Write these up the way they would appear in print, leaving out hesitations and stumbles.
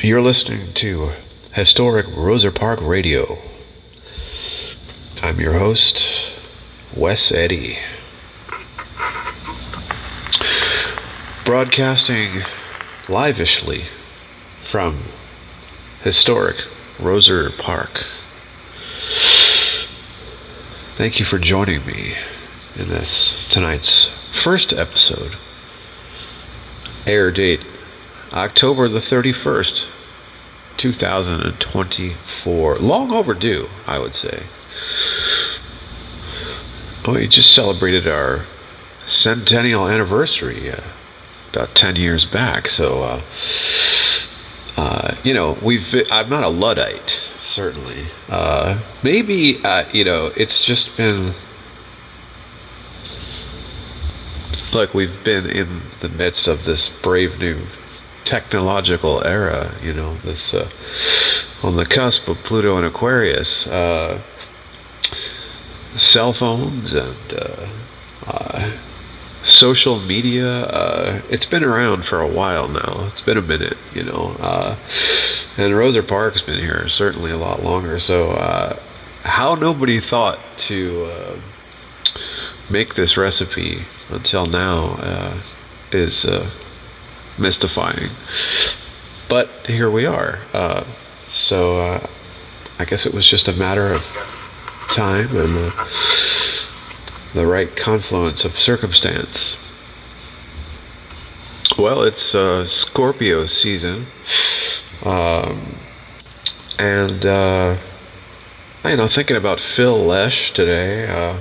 You're listening to Historic Roser Park Radio. I'm your host, Wes Eddy. Broadcasting livishly from historic Roser Park. Thank you for joining me in this tonight's first episode. Air date October the 31st, 2024. Long overdue, I would say. We just celebrated our centennial anniversary about 10 years back. So, I'm not a Luddite, certainly. Maybe, it's just been... Look, we've been in the midst of this brave new technological era, this on the cusp of Pluto and Aquarius, cell phones and social media. It's been around for a while now. It's been a minute, and Roser Park's been here certainly a lot longer. So how nobody thought to make this recipe until now is mystifying, but here we are. So I guess it was just a matter of time and the right confluence of circumstance. Well, it's Scorpio season, and thinking about Phil Lesh today.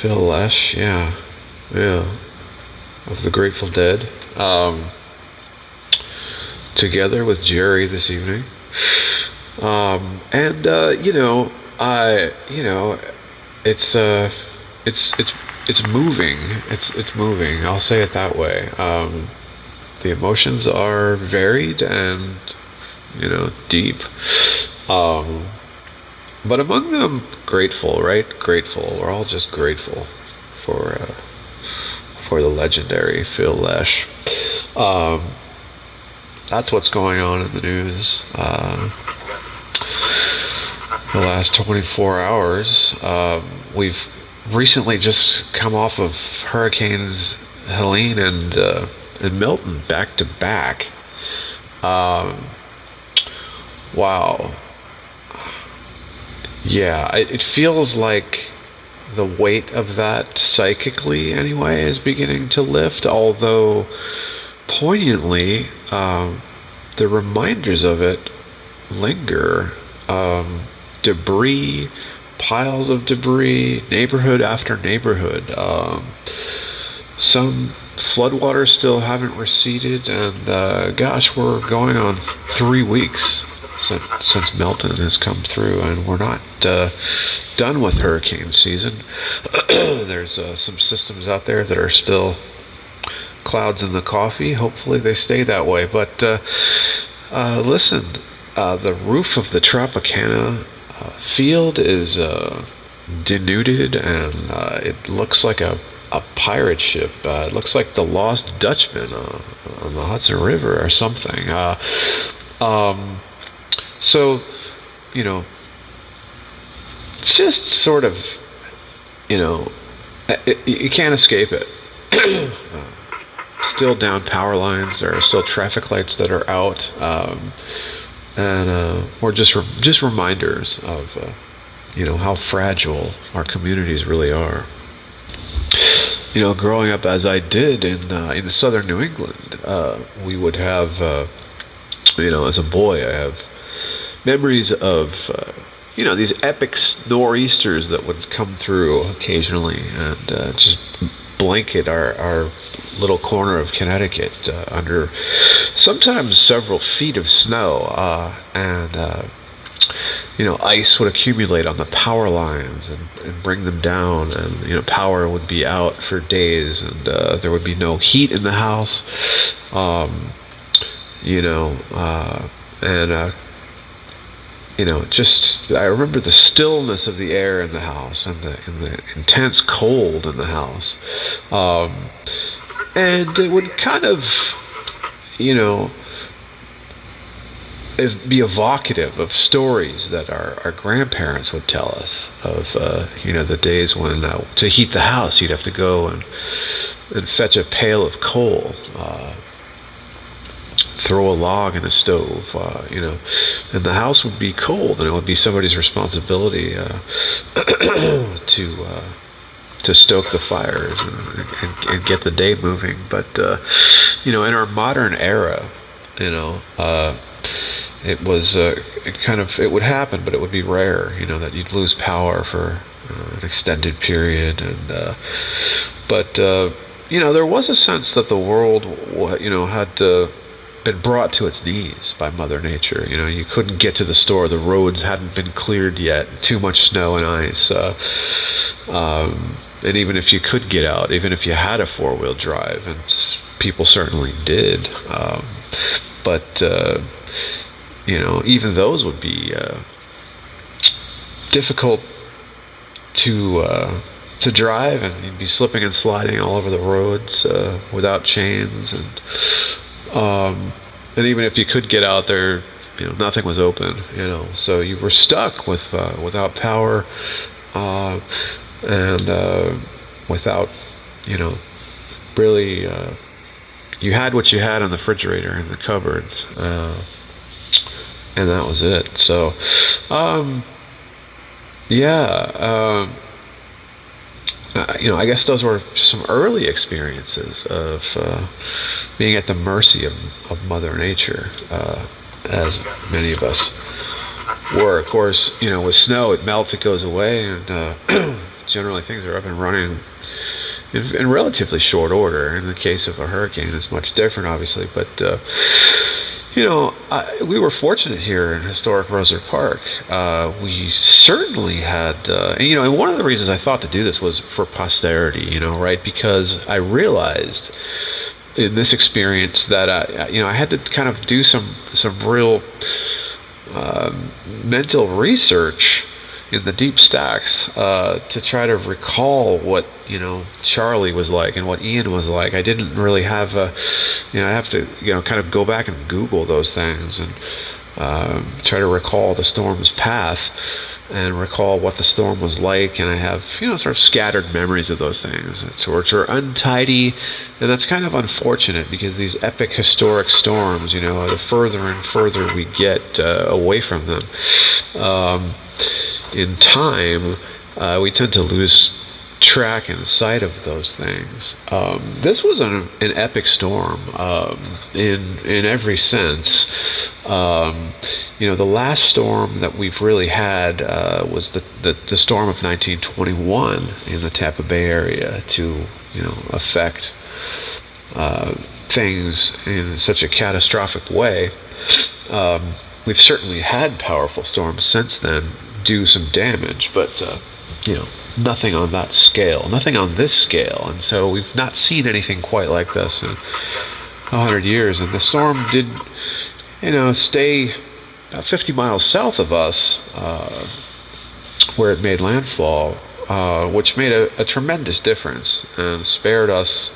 Phil Lesh, yeah, of the Grateful Dead. Together with Jerry this evening, it's moving. It's moving. I'll say it that way. The emotions are varied and deep. But among them, grateful, right? Grateful. We're all just grateful for the legendary Phil Lesh. That's what's going on in the news. The last 24 hours, we've recently just come off of Hurricanes Helene and Milton back to back. Wow. Yeah, it feels like the weight of that, psychically anyway, is beginning to lift, although poignantly, the reminders of it linger. Debris, piles of debris, neighborhood after neighborhood. Some floodwaters still haven't receded, and gosh, we're going on 3 weeks since Milton has come through, and we're not done with hurricane season. There's some systems out there that are still clouds in the coffee. Hopefully they stay that way. But listen, the roof of the Tropicana field is denuded, and it looks like a pirate ship. It looks like the Lost Dutchman on the Hudson River or something. So, just sort of, you can't escape it. Still down power lines. There are still traffic lights that are out, or just reminders of, how fragile our communities really are. Growing up as I did in southern New England, we would have, as a boy, I have memories of, these epic nor'easters that would come through occasionally and just blanket our little corner of Connecticut under sometimes several feet of snow, and ice would accumulate on the power lines and bring them down, and power would be out for days, and there would be no heat in the house, just I remember the stillness of the air in the house and the intense cold in the house, and it would kind of, be evocative of stories that our grandparents would tell us of, the days when to heat the house you'd have to go and fetch a pail of coal, throw a log in a stove, and the house would be cold, and it would be somebody's responsibility to stoke the fires and get the day moving. But in our modern era, it was it would happen, but it would be rare, that you'd lose power for an extended period, and but there was a sense that the world had been brought to its knees by Mother Nature. You couldn't get to the store, the roads hadn't been cleared yet, too much snow and ice, and even if you could get out, even if you had a four-wheel drive, and people certainly did, but even those would be difficult to drive, and you'd be slipping and sliding all over the roads without chains, and even if you could get out there, nothing was open, so you were stuck without power, and without, really, you had what you had in the refrigerator and the cupboards, and that was it. So, I guess those were some early experiences of being at the mercy of Mother Nature, as many of us were. Of course, with snow, it melts, it goes away, and generally things are up and running in relatively short order. In the case of a hurricane, it's much different, obviously, but we were fortunate here in historic Roser Park. We certainly had, and one of the reasons I thought to do this was for posterity, right? Because I realized in this experience that, I had to kind of do some real mental research in the deep stacks to try to recall what Charlie was like and what Ian was like. I didn't really have I have to kind of go back and Google those things and try to recall the storm's path and recall what the storm was like. And I have sort of scattered memories of those things, which are untidy, and that's kind of unfortunate, because these epic historic storms, the further and further we get away from them in time, we tend to lose track and sight of those things. This was an epic storm in every sense. The last storm that we've really had was the storm of 1921 in the Tampa Bay area to affect things in such a catastrophic way. We've certainly had powerful storms since then do some damage, but nothing on that scale, nothing on this scale, and so we've not seen anything quite like this in 100 years. And the storm did stay 50 miles south of us, where it made landfall, which made a tremendous difference and spared us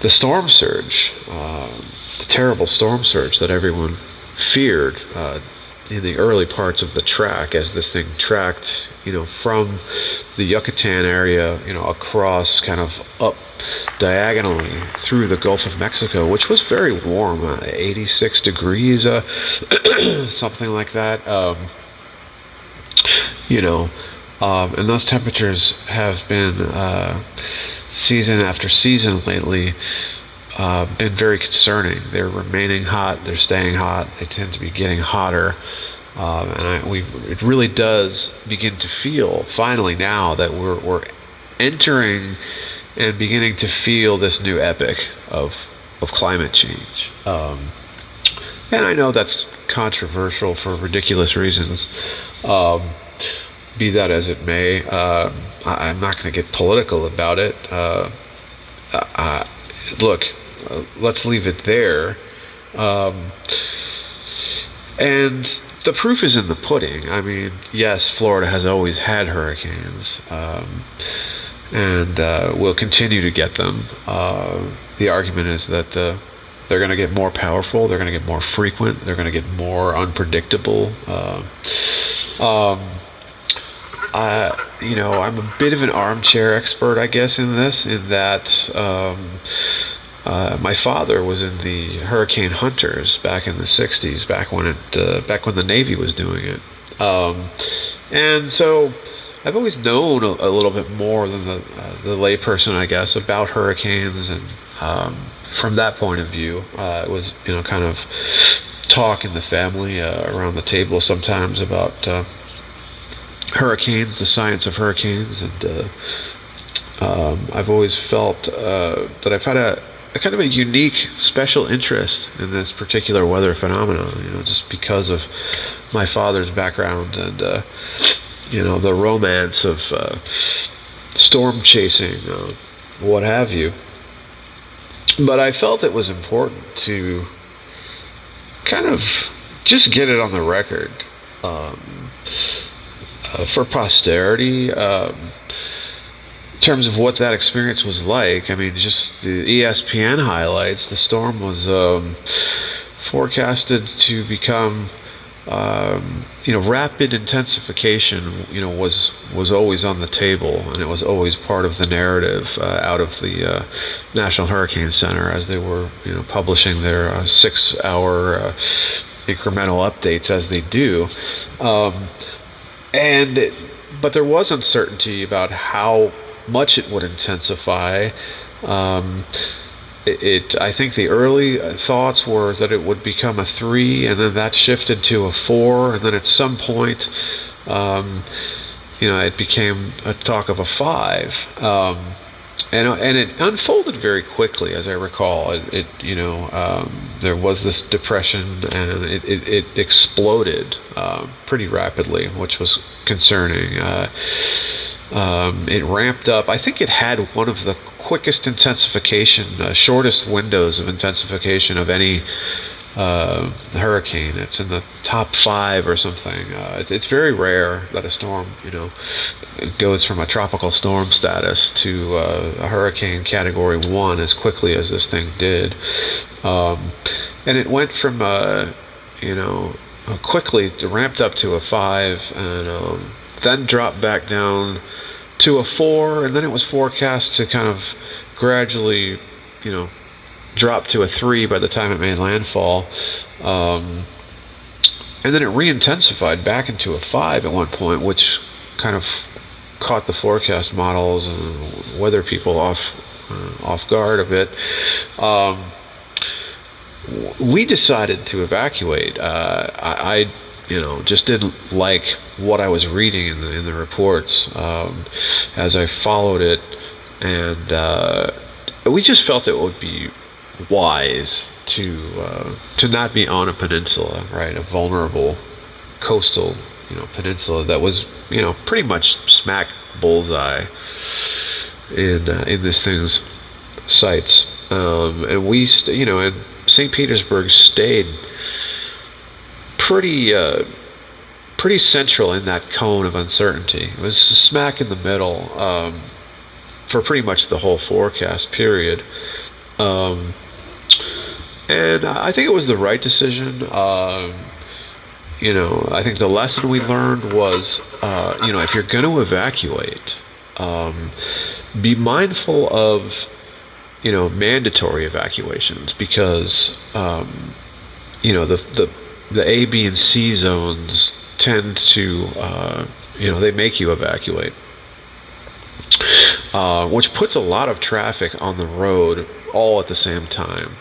the storm surge, the terrible storm surge that everyone feared in the early parts of the track, as this thing tracked, from the Yucatan area, across, kind of up diagonally through the Gulf of Mexico, which was very warm, 86 degrees, something like that. And those temperatures have been, season after season lately, been very concerning. They're remaining hot, they're staying hot, they tend to be getting hotter, and it really does begin to feel, finally, now that we're entering and beginning to feel this new epic of climate change. And I know that's controversial for ridiculous reasons. Be that as it may, I'm not going to get political about it. Look, let's leave it there. And the proof is in the pudding. I mean, yes, Florida has always had hurricanes, and will continue to get them. The argument is that the they're going to get more powerful. They're going to get more frequent. They're going to get more unpredictable. I'm a bit of an armchair expert, I guess, in this, in that my father was in the hurricane hunters back in the '60s, back when the Navy was doing it, and so I've always known a little bit more than the layperson, I guess, about hurricanes, and from that point of view, it was kind of talk in the family around the table sometimes about hurricanes, the science of hurricanes, and I've always felt that I've had a kind of a unique, special interest in this particular weather phenomenon. Just because of my father's background and the romance of storm chasing, what have you. But I felt it was important to kind of just get it on the record. For posterity, in terms of what that experience was like. I mean, just the ESPN highlights, the storm was forecasted to become, rapid intensification, was always on the table, and it was always part of the narrative out of the National Hurricane Center as they were, publishing their 6-hour incremental updates as they do. But there was uncertainty about how much it would intensify. I think the early thoughts were that it would become a 3, and then that shifted to a 4, and then at some point, it became a talk of a 5. And it unfolded very quickly, as I recall. There was this depression, and it exploded pretty rapidly, which was concerning. It ramped up. I think it had one of the quickest intensification, shortest windows of intensification of any hurricane. It's in the top 5 or something. It's very rare that a storm, it goes from a tropical storm status to a hurricane category 1 as quickly as this thing did. And it went from, quickly it ramped up to a 5, and then dropped back down to a 4, and then it was forecast to kind of gradually, drop to a 3 by the time it made landfall. And then it re-intensified back into a 5 at one point, which kind of caught the forecast models and weather people off guard a bit. We decided to evacuate. I just didn't like what I was reading in the reports as I followed it, and we just felt it would be wise to not be on a peninsula, right? A vulnerable coastal, peninsula that was, pretty much smack bullseye in this thing's sights. And we, and St. Petersburg stayed pretty central in that cone of uncertainty. It was smack in the middle for pretty much the whole forecast period. And I think it was the right decision. I think the lesson we learned was, if you're going to evacuate, be mindful of, mandatory evacuations, because, the A, B, and C zones tend to, they make you evacuate, which puts a lot of traffic on the road all at the same time.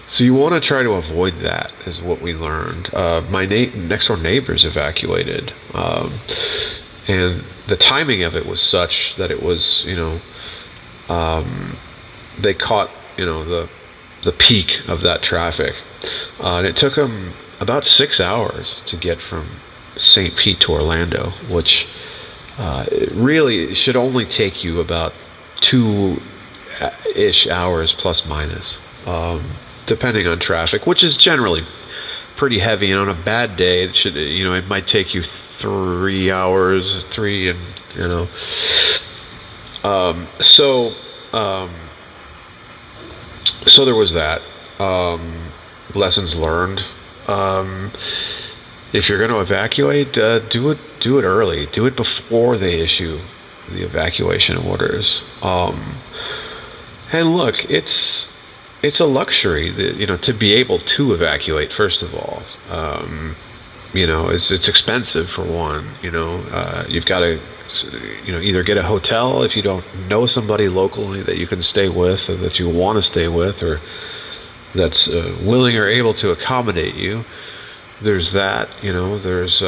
So you want to try to avoid that, is what we learned. My next door neighbors evacuated, and the timing of it was such that it was, they caught, the peak of that traffic, and it took them about 6 hours to get from St. Pete to Orlando, which really should only take you about 2-ish hours plus minus, depending on traffic, which is generally pretty heavy. And on a bad day, it should, it might take you 3 hours, so there was that. Lessons learned. Um, if you're going to evacuate, do it early. Do it before they issue the evacuation orders. And look, it's a luxury that, to be able to evacuate. First of all, it's expensive for one. You've got to either get a hotel if you don't know somebody locally that you can stay with or that you want to stay with, or that's willing or able to accommodate you. There's that. There's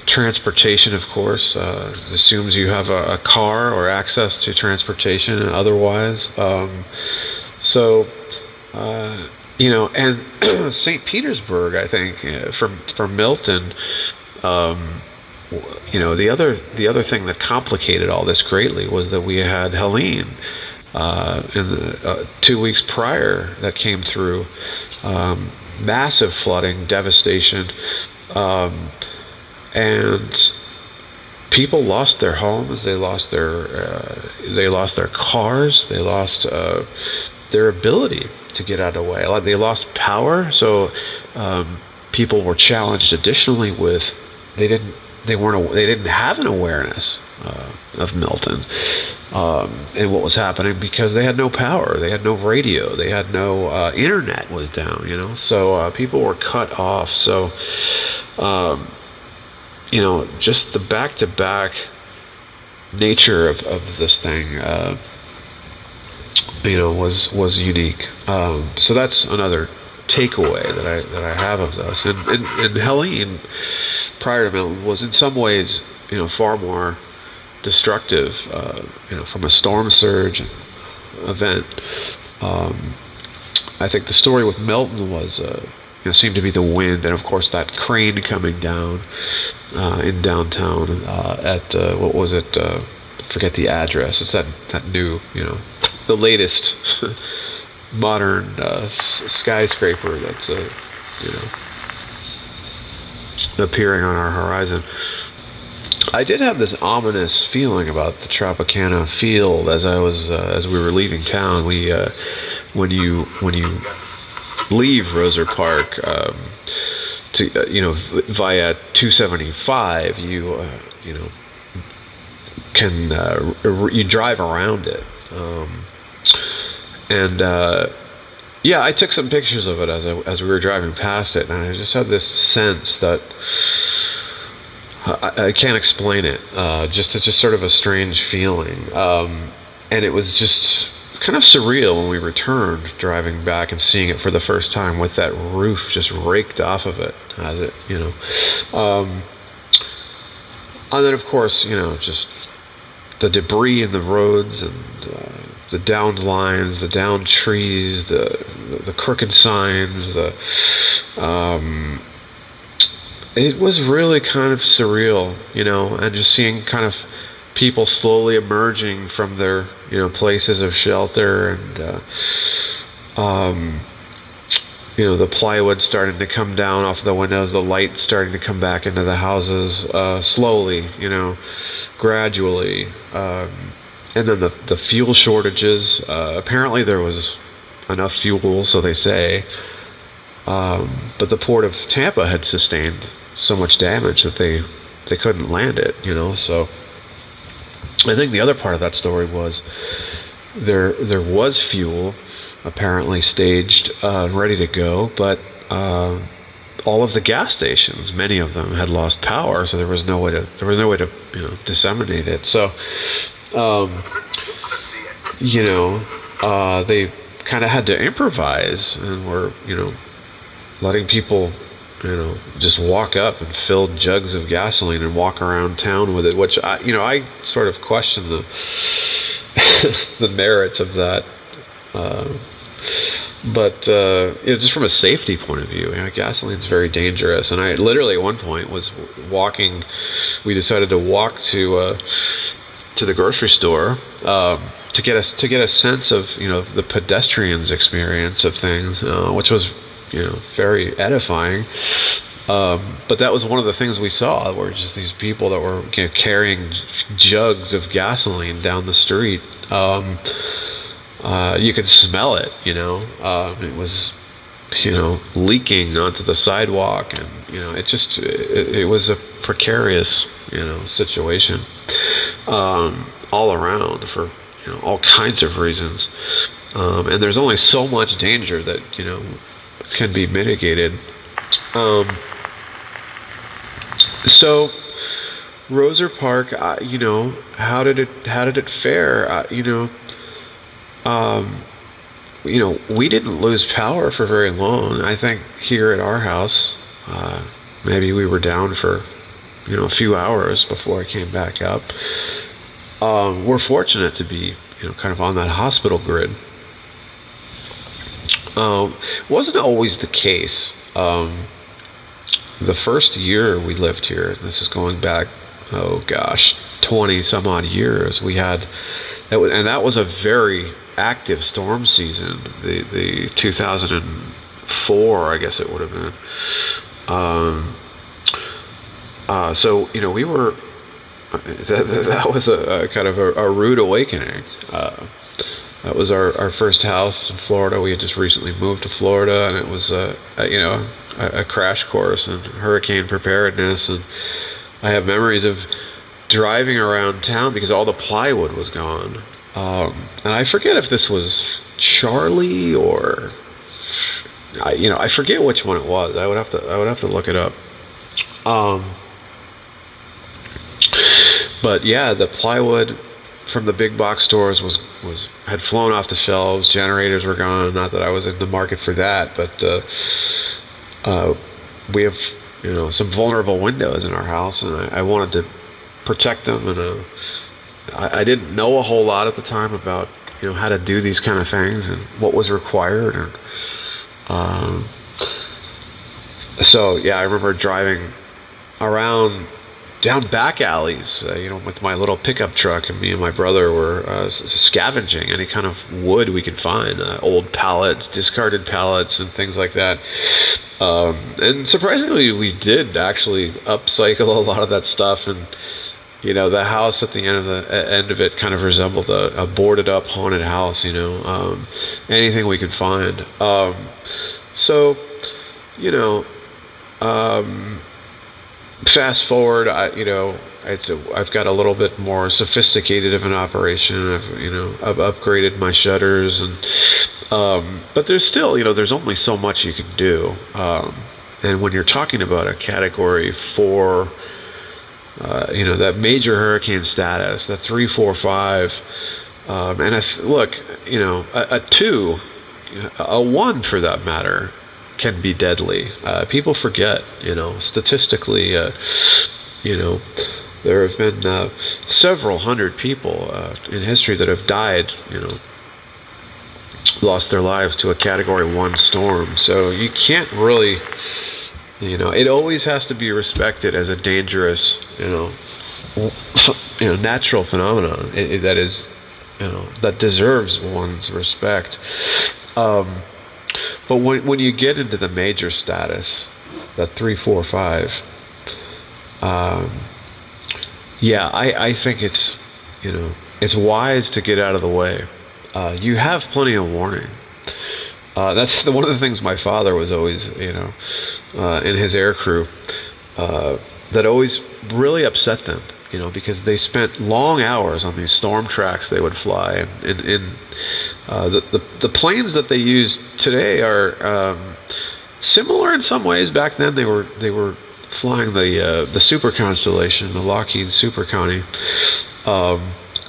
transportation, of course. Assumes you have a car or access to transportation otherwise. So and St. Petersburg, I think, from Milton, the other thing that complicated all this greatly was that we had Helene in the 2 weeks prior that came through. Massive flooding, devastation, and people lost their homes. They lost their cars. They lost their ability to get out of the way. They lost power. So people were challenged additionally with they didn't have an awareness of Milton and what was happening, because they had no power, they had no radio, they had no internet was down. So people were cut off. So just the back-to-back nature of this thing was unique. So that's another takeaway that I have of this. And Helene, prior to Milton, was in some ways far more destructive, from a storm surge event. I think the story with Milton was, seemed to be the wind, and of course that crane coming down in downtown at what was it? Forget the address. It's that new, the latest modern skyscraper that's appearing on our horizon. I did have this ominous feeling about the Tropicana field as we were leaving town. We when you leave Roser Park to via 275, you can you drive around it, and I took some pictures of it as we were driving past it, and I just had this sense that I can't explain it. It's just sort of a strange feeling, and it was just kind of surreal when we returned, driving back and seeing it for the first time with that roof just raked off of it, as it, and then of course, just the debris in the roads and the downed lines, the downed trees, the crooked signs, it was really kind of surreal, and just seeing kind of people slowly emerging from their, places of shelter, and the plywood starting to come down off the windows, the light starting to come back into the houses, slowly, gradually, and then the fuel shortages. Apparently there was enough fuel, so they say, but the port of Tampa had sustained so much damage that they couldn't land it, so I think the other part of that story was there was fuel apparently staged, ready to go, but all of the gas stations, many of them, had lost power, so there was no way to disseminate it. So they kind of had to improvise, and were letting people just walk up and fill jugs of gasoline and walk around town with it, which I sort of question the the merits of that, but just from a safety point of view, gasoline's very dangerous. And I literally at one point was walking. We decided to walk to the grocery store to get a sense of the pedestrian's experience of things, which was very edifying. But that was one of the things we saw, were just these people that were carrying jugs of gasoline down the street. You could smell it, it was leaking onto the sidewalk, and it was a precarious situation, all around, for all kinds of reasons, and there's only so much danger that can be mitigated. So Roser Park, how did it fare? We didn't lose power for very long. I think here at our house, maybe we were down for, a few hours before it came back up. We're fortunate to be, kind of on that hospital grid. Wasn't always the case. The first year we lived here, this is going back, 20 some odd years, we had, that was a very active storm season, the 2004, I guess it would have been. So we were, that was a kind of a rude awakening. That was our first house in Florida. We had just recently moved to Florida, and it was a crash course in hurricane preparedness. And I have memories of driving around town because all the plywood was gone. And I forget if this was Charlie or I forget which one it was. I would have to look it up. But yeah, the plywood from the big box stores had flown off the shelves. Generators were gone. Not that I was in the market for that, but we have some vulnerable windows in our house, and I wanted to protect them. And I didn't know a whole lot at the time about how to do these kind of things and what was required. And so yeah, I remember driving around down back alleys, with my little pickup truck, and me and my brother were scavenging any kind of wood we could find, old pallets, discarded pallets, and things like that. And surprisingly, we did actually upcycle a lot of that stuff, and the house at the end of it kind of resembled a boarded up haunted house. Anything we could find. So, fast forward, I've got a little bit more sophisticated of an operation. I've upgraded my shutters, and but there's still, there's only so much you can do. And when you're talking about a category 4, that major hurricane status, the 3, 4, 5, and look, a 2, a 1 for that matter, can be deadly. People forget, statistically, there have been several hundred people in history that have died, lost their lives to a category 1 storm. So you can't really, it always has to be respected as a dangerous, natural phenomenon. That is, that deserves one's respect. But when you get into the major status, that 3, 4, 5, yeah, I think it's, it's wise to get out of the way. You have plenty of warning. That's one of the things my father was always, in his air crew, that always really upset them, because they spent long hours on these storm tracks they would fly, and the planes that they use today are similar in some ways. Back then, they were flying the Super Constellation, the Lockheed Super Connie.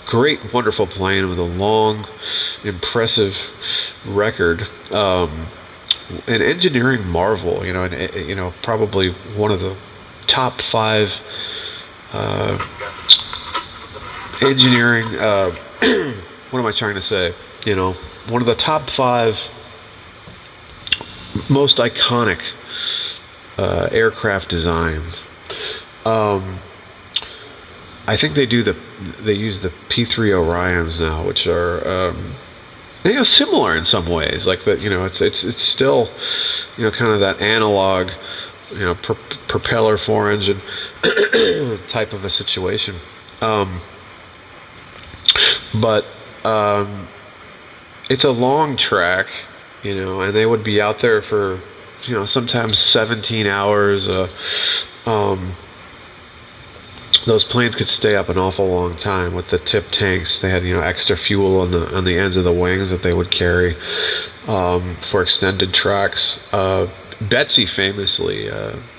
Great, wonderful plane with a long, impressive record. An engineering marvel, and probably one of the top 5 engineering. What am I trying to say? One of the top 5 most iconic aircraft designs. I think they use the P3 Orions now, which are similar in some ways. Like that, it's still kind of that analog, propeller 4-engine type of a situation. But it's a long track, and they would be out there for, sometimes 17 hours. Um, those planes could stay up an awful long time with the tip tanks. They had, extra fuel on the ends of the wings that they would carry for extended tracks. Betsy famously,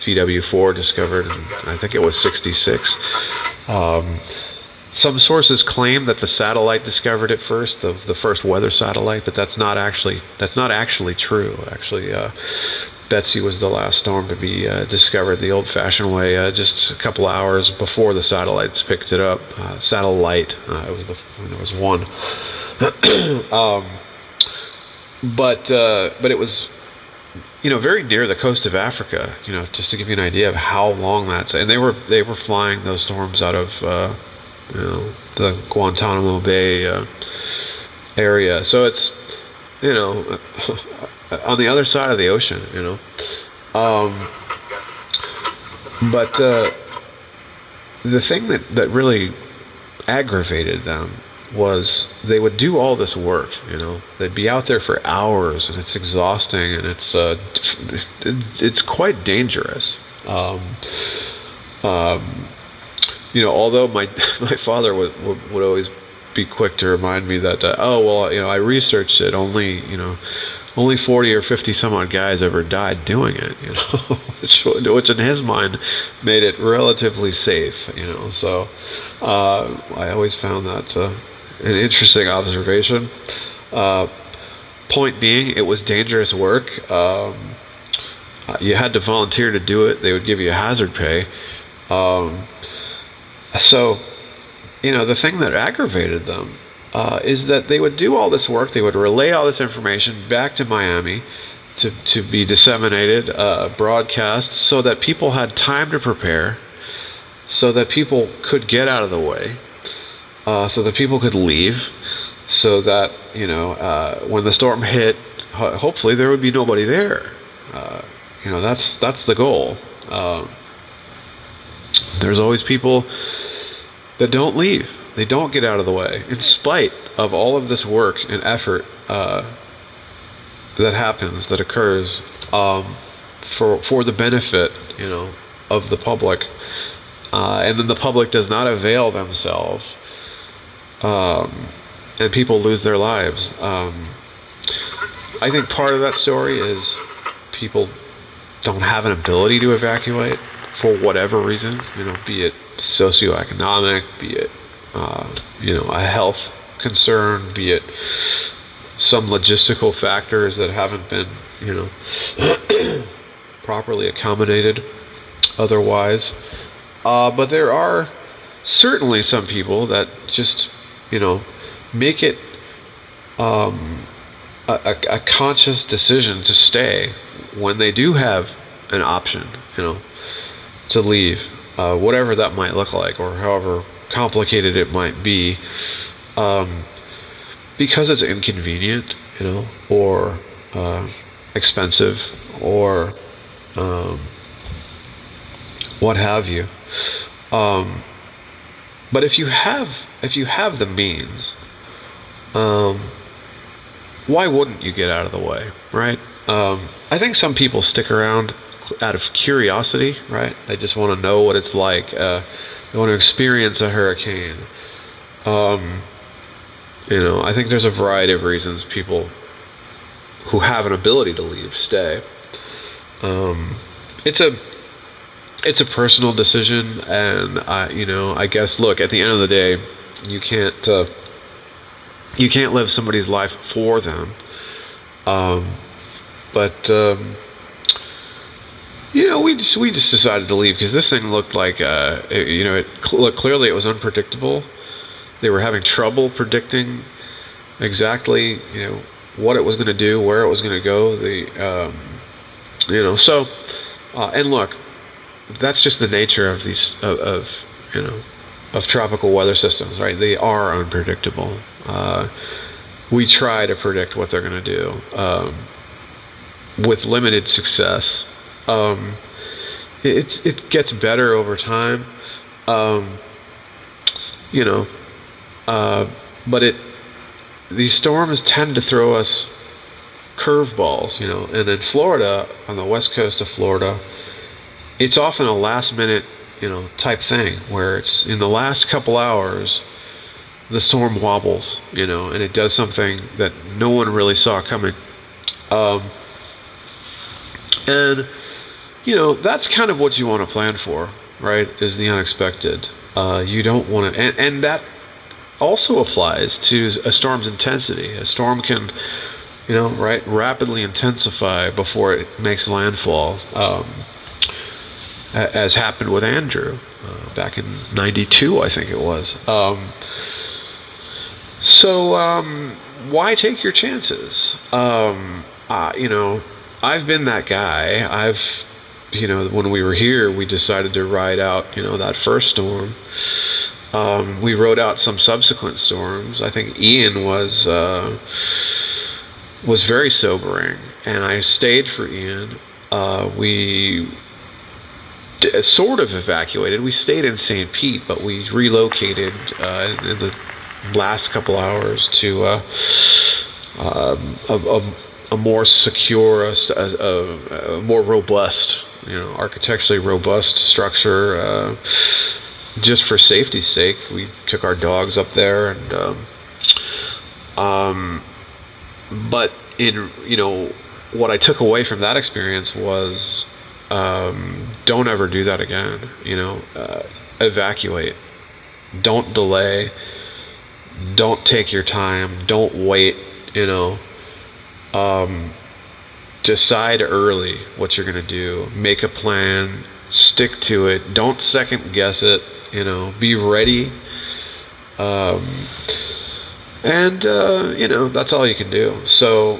VW4 discovered, I think it was 66. Some sources claim that the satellite discovered it first, the first weather satellite, but that's not actually true. Actually, Betsy was the last storm to be discovered the old-fashioned way, just a couple hours before the satellites picked it up. Satellite, when there was one. But it was, very near the coast of Africa. Just to give you an idea of how long that's. And they were flying those storms out of the Guantanamo Bay area. So it's on the other side of the ocean. But the thing that really aggravated them was they would do all this work. They'd be out there for hours, and it's exhausting, and it's quite dangerous. Although my father would always be quick to remind me that I researched it, only 40 or 50 some odd guys ever died doing it, which in his mind made it relatively safe, so I always found that an interesting observation. Point being, it was dangerous work. You had to volunteer to do it. They would give you hazard pay. So, the thing that aggravated them is that they would do all this work. They would relay all this information back to Miami to be disseminated, broadcast, so that people had time to prepare, so that people could get out of the way, so that people could leave, so that, when the storm hit, hopefully there would be nobody there. That's the goal. There's always people that don't leave. They don't get out of the way, in spite of all of this work and effort that occurs for the benefit, of the public, and then the public does not avail themselves, and people lose their lives. I think part of that story is people don't have an ability to evacuate for whatever reason, be it socioeconomic, be it a health concern, be it some logistical factors that haven't been properly accommodated otherwise. But there are certainly some people that just make it a conscious decision to stay when they do have an option to leave, whatever that might look like, or however complicated it might be, because it's inconvenient, or expensive, or what have you. But if you have the means, why wouldn't you get out of the way, right? I think some people stick around out of curiosity, right? They just want to know what it's like. They want to experience a hurricane. I think there's a variety of reasons people who have an ability to leave stay. It's a personal decision, and I guess, look, at the end of the day, you can't live somebody's life for them. We just decided to leave because this thing looked like, clearly it was unpredictable. They were having trouble predicting exactly, what it was going to do, where it was going to go. And look, that's just the nature of these, of tropical weather systems, right? They are unpredictable. We try to predict what they're going to do, with limited success. It gets better over time, but these storms tend to throw us curveballs, and in Florida, on the west coast of Florida, it's often a last minute, type thing where it's in the last couple hours, the storm wobbles, and it does something that no one really saw coming. Um, and, that's kind of what you want to plan for, right? Is the unexpected. You don't want to, and that also applies to a storm's intensity. A storm can, right, rapidly intensify before it makes landfall, as happened with Andrew back in '92, I think it was. So why take your chances? I've been that guy. When we were here, we decided to ride out, that first storm. We rode out some subsequent storms. I think Ian was very sobering, and I stayed for Ian. We sort of evacuated. We stayed in St. Pete, but we relocated in the last couple hours to a more secure, a more robust, architecturally robust structure. Just for safety's sake, we took our dogs up there, and but what I took away from that experience was, don't ever do that again. Evacuate. Don't delay. Don't take your time. Don't wait. Decide early what you're gonna do. Make a plan. Stick to it. Don't second guess it. Be ready. And that's all you can do. So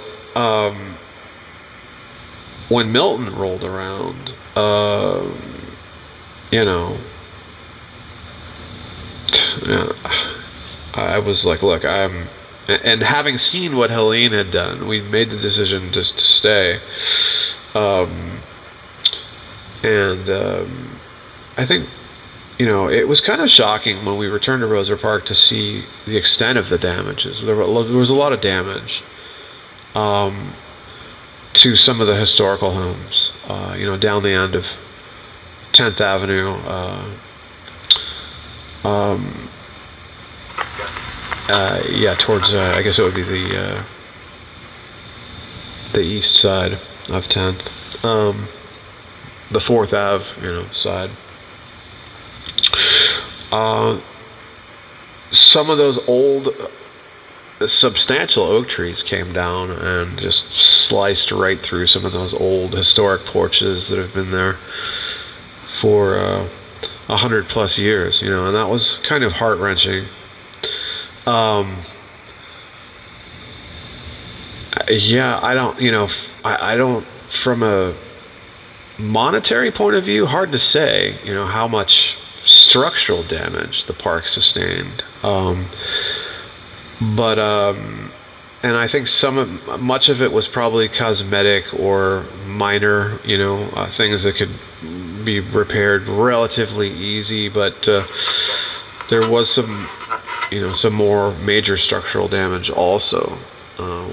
when Milton rolled around, I was like, look, and having seen what Helene had done, we made the decision just to stay. I think, it was kind of shocking when we returned to Roser Park to see the extent of the damages. There was a lot of damage to some of the historical homes, down the end of 10th Avenue. Towards, I guess it would be the east side of 10th. The 4th Ave, side. Some of those old, substantial oak trees came down and just sliced right through some of those old historic porches that have been there for 100+ years, and that was kind of heart-wrenching. I don't, from a monetary point of view, hard to say, how much structural damage the park sustained. And I think much of it was probably cosmetic or minor, things that could be repaired relatively easy, but there was some more major structural damage also,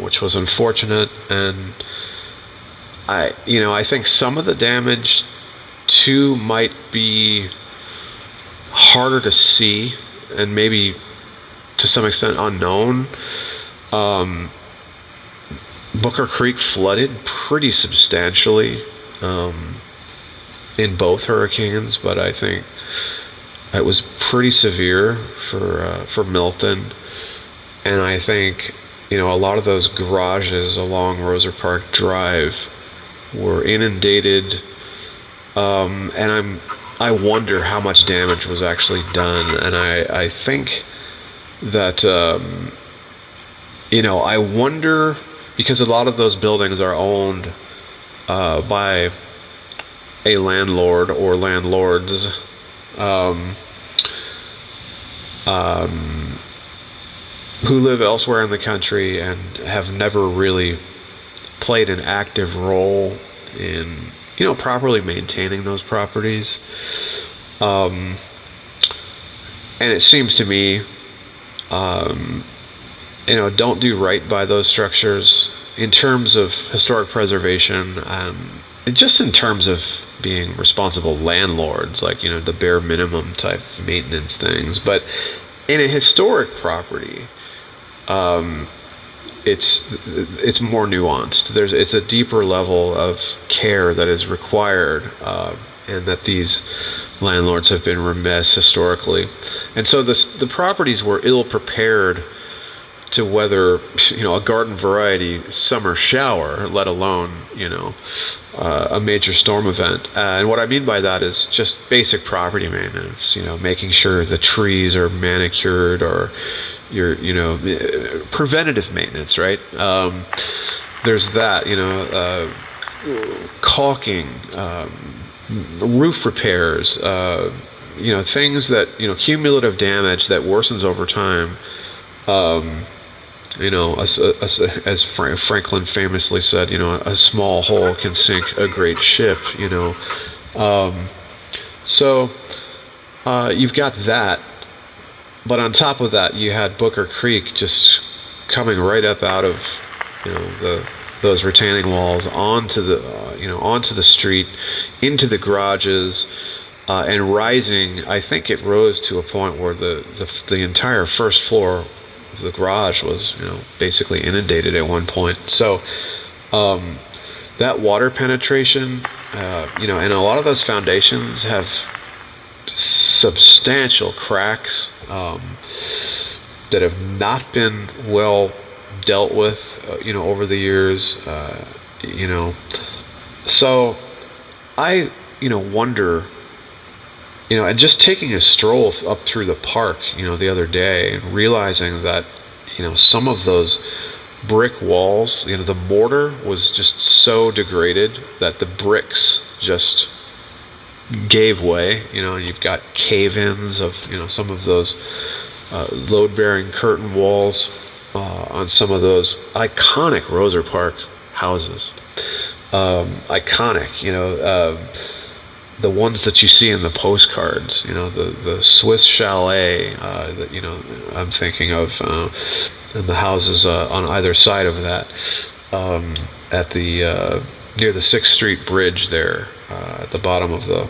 which was unfortunate. And I think some of the damage too might be harder to see and maybe to some extent unknown. Booker Creek flooded pretty substantially in both hurricanes, but I think it was pretty severe for Milton. And I think a lot of those garages along Roser Park Drive were inundated, and I wonder how much damage was actually done. And I think that I wonder, because a lot of those buildings are owned by a landlord or landlords, who live elsewhere in the country and have never really played an active role in properly maintaining those properties. And it seems to me, don't do right by those structures, in terms of historic preservation, just in terms of being responsible landlords, like, the bare minimum type maintenance things. But in a historic property, it's more nuanced. It's a deeper level of care that is required, and that these landlords have been remiss historically. And so the properties were ill prepared to weather, a garden variety summer shower, let alone, a major storm event. And what I mean by that is just basic property maintenance, making sure the trees are manicured, or your, preventative maintenance, right? There's that, caulking, roof repairs, things that, cumulative damage that worsens over time. As Franklin famously said, a small hole can sink a great ship, So you've got that. But on top of that, you had Booker Creek just coming right up out of, those retaining walls onto the street, into the garages, and rising. I think it rose to a point where the entire first floor of the garage was, basically inundated at one point. So that water penetration, and a lot of those foundations have substantial cracks that have not been well dealt with, over the years, So I, wonder, and just taking a stroll up through the park, the other day, and realizing that, some of those brick walls, the mortar was just so degraded that the bricks just gave way, and you've got cave-ins of, some of those load-bearing curtain walls on some of those iconic Roser Park houses. Iconic, the ones that you see in the postcards, the Swiss chalet that, I'm thinking of, and the houses on either side of that, at the near the 6th Street Bridge there, at the bottom of the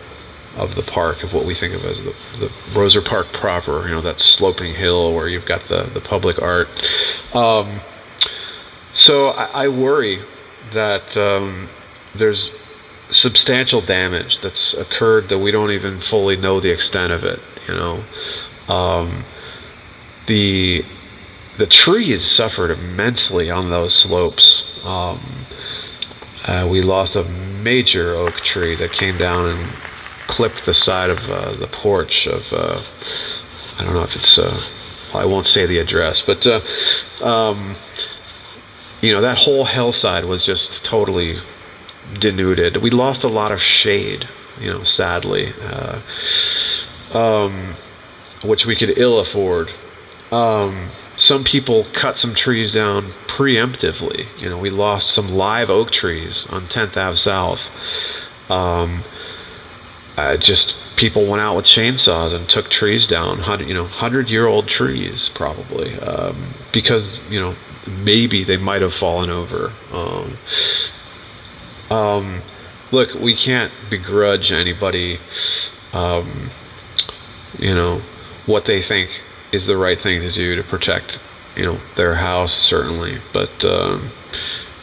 park, of what we think of as the Roser Park proper, that sloping hill where you've got the public art. So I worry that there's substantial damage that's occurred that we don't even fully know the extent of it. The trees suffered immensely on those slopes. We lost a major oak tree that came down and clipped the side of the porch of, I don't know if it's, I won't say the address, but that whole hillside was just totally denuded. We lost a lot of shade, sadly, which we could ill afford. Some people cut some trees down preemptively. We lost some live oak trees on 10th Ave South. Just people went out with chainsaws and took trees down, 100-year-old trees probably, because maybe they might have fallen over. Look, we can't begrudge anybody, what they think is the right thing to do to protect, their house, certainly. But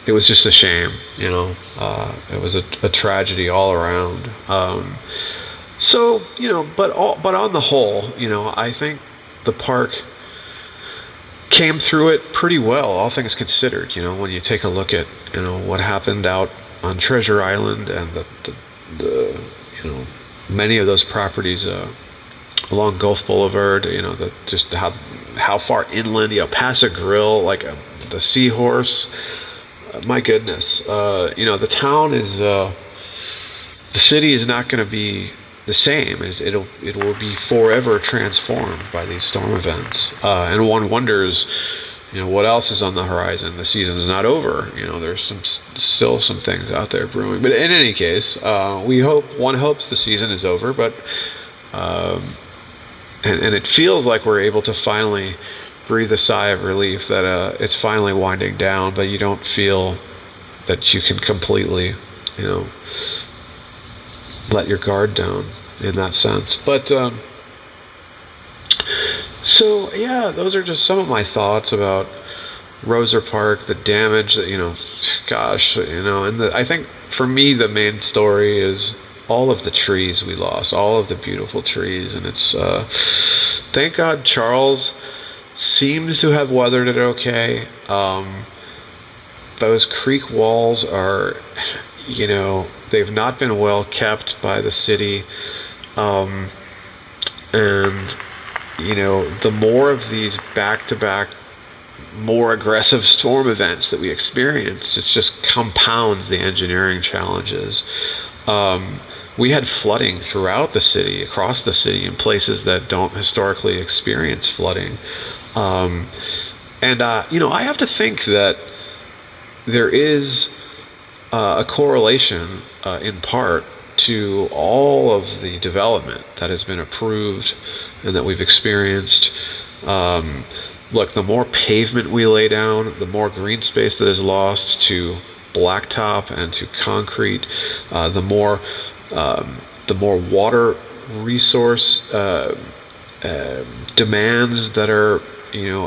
it was just a shame, it was a tragedy all around. So, but on the whole, I think the park came through it pretty well, all things considered. When you take a look at, what happened out on Treasure Island, and the many of those properties along Gulf Boulevard, just how far inland, Paso Grill, like the Seahorse. My goodness, the town is, the city is not going to be the same. It will be forever transformed by these storm events, and one wonders, what else is on the horizon. The season's not over. There's still some things out there brewing. But in any case, one hopes the season is over, but and it feels like we're able to finally breathe a sigh of relief that it's finally winding down, but you don't feel that you can completely, you know, let your guard down in that sense. But so yeah, those are just some of my thoughts about Roser Park, the damage that, gosh, and I think for me the main story is all of the trees we lost, all of the beautiful trees, and it's thank God Charles seems to have weathered it okay. Those creek walls are, they've not been well kept by the city, and the more of these back-to-back more aggressive storm events that we experienced, it just compounds the engineering challenges. We had flooding throughout the city, across the city, in places that don't historically experience flooding. I have to think that there is a correlation, in part, to all of the development that has been approved and that we've experienced. Look, the more pavement we lay down, the more green space that is lost to blacktop and to concrete, the more water resource demands that are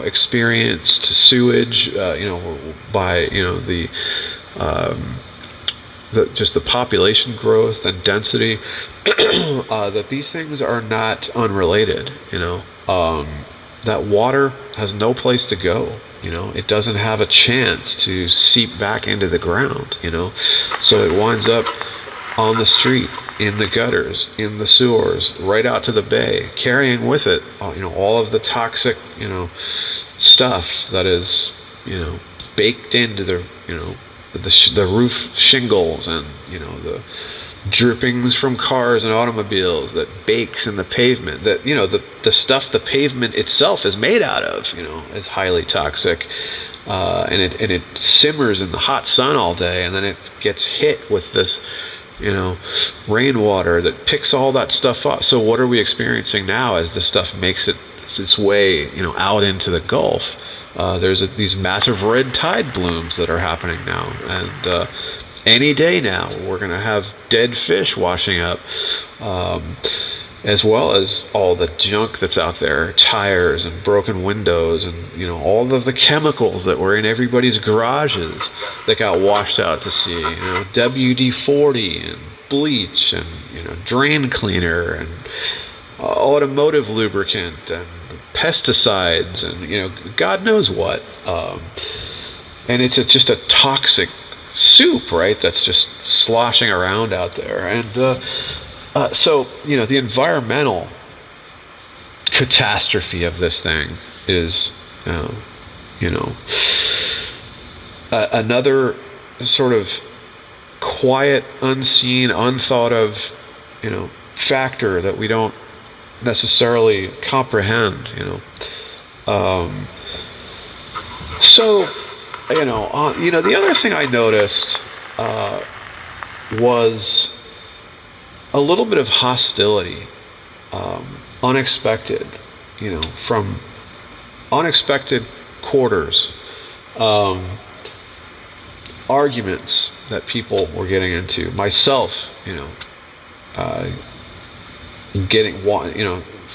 experienced, sewage, by just the population growth and density, that these things are not unrelated. That water has no place to go. It doesn't have a chance to seep back into the ground. So it winds up on the street, in the gutters, in the sewers, right out to the bay, carrying with it, all of the toxic, stuff that is, baked into the roof shingles, and the drippings from cars and automobiles that bakes in the pavement, that the stuff the pavement itself is made out of, is highly toxic, and it simmers in the hot sun all day, and then it gets hit with this rainwater that picks all that stuff up. So what are we experiencing now as this stuff makes its way out into the Gulf? There's these massive red tide blooms that are happening now, and any day now we're going to have dead fish washing up, as well as all the junk that's out there, tires and broken windows, and all of the chemicals that were in everybody's garages that got washed out to sea, WD-40 and bleach and drain cleaner and automotive lubricant and pesticides and God knows what, and it's just a toxic soup, right? That's just sloshing around out there. And so the environmental catastrophe of this thing is another sort of quiet, unseen, unthought of factor that we don't necessarily comprehend. So the other thing I noticed was a little bit of hostility, unexpected, from unexpected quarters, arguments that people were getting into. Myself,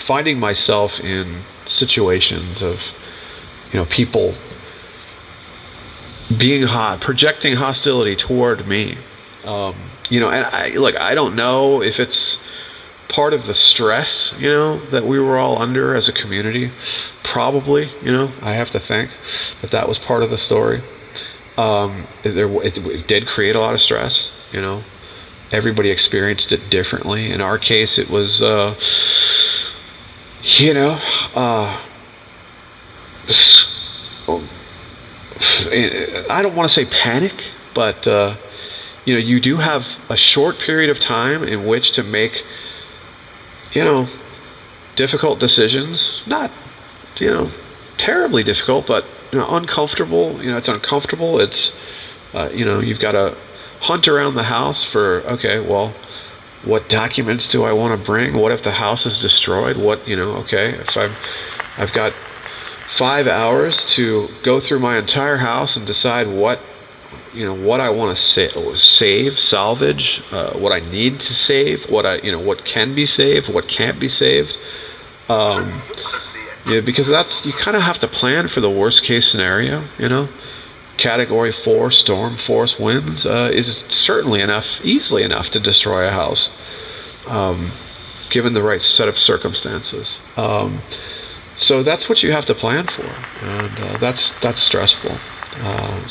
finding myself in situations of, people being projecting hostility toward me. And I don't know if it's part of the stress, that we were all under as a community. Probably, I have to think that was part of the story. It did create a lot of stress, Everybody experienced it differently. In our case, it was, I don't want to say panic, but you do have a short period of time in which to make difficult decisions. Not terribly difficult, but uncomfortable. It's uncomfortable. It's you've got to hunt around the house for, okay, well, what documents do I want to bring? What if the house is destroyed? What, okay, if I've got 5 hours to go through my entire house and decide what I want to save, salvage, what I need to save, what can be saved, what can't be saved. Because you kind of have to plan for the worst case scenario. Category 4 storm force winds is certainly easily enough to destroy a house, given the right set of circumstances. So that's what you have to plan for, and that's stressful. And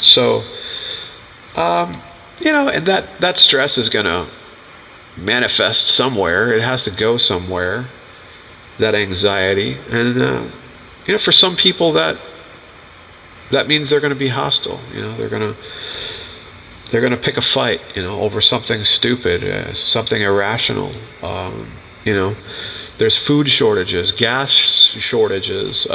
that stress is going to manifest somewhere. It has to go somewhere, that anxiety. And, for some people that means they're going to be hostile. They're going to pick a fight, over something stupid, something irrational. There's food shortages, gas shortages.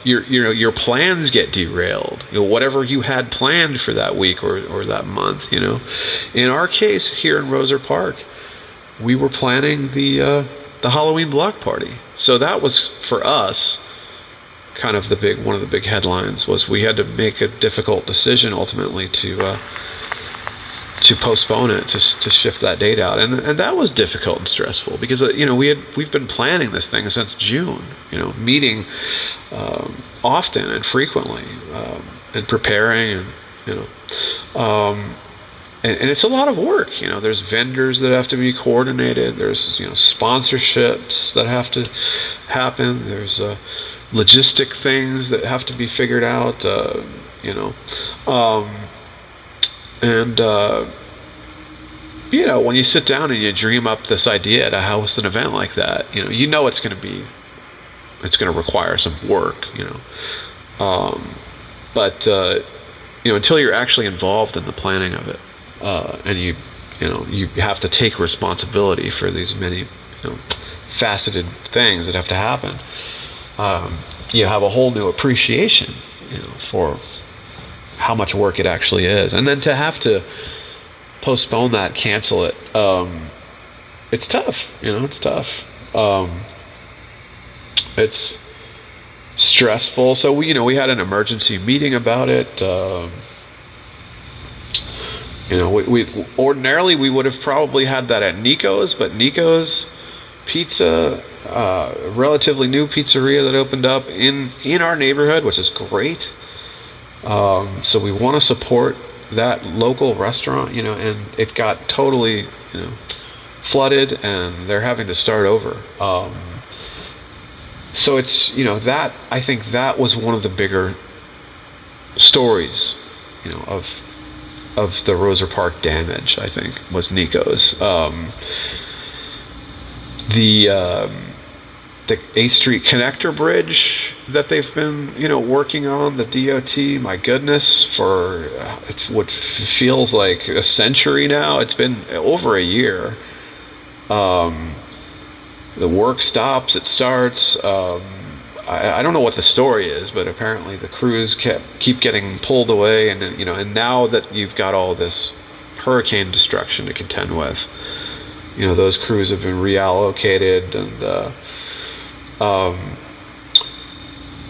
Your plans get derailed. Whatever you had planned for that week or that month. In our case here in Roser Park, we were planning the Halloween block party. So that was for us kind of one of the big headlines. Was we had to make a difficult decision ultimately to postpone it, to shift that date out, and that was difficult and stressful because we've been planning this thing since June, meeting often and frequently, and preparing, and it's a lot of work. There's vendors that have to be coordinated. There's sponsorships that have to happen. There's logistic things that have to be figured out. When you sit down and you dream up this idea to host an event like that, it's going to require some work, but until you're actually involved in the planning of it, and you have to take responsibility for these many, faceted things that have to happen, you have a whole new appreciation, for how much work it actually is. And then to have to postpone that, cancel it, it's tough. It's tough. It's stressful. So we had an emergency meeting about it. We ordinarily we would have probably had that at Nico's, but Nico's Pizza, a relatively new pizzeria that opened up in our neighborhood, which is great. So we want to support that local restaurant, and it got totally, flooded, and they're having to start over. So it's, that, I think that was one of the bigger stories, of the Roser Park damage, I think, was Nico's. The 8th Street connector bridge that they've been, working on, the DOT, my goodness, for what feels like a century now. It's been over a year. The work stops, it starts. I don't know what the story is, but apparently the crews keep getting pulled away, and now that you've got all this hurricane destruction to contend with, those crews have been reallocated,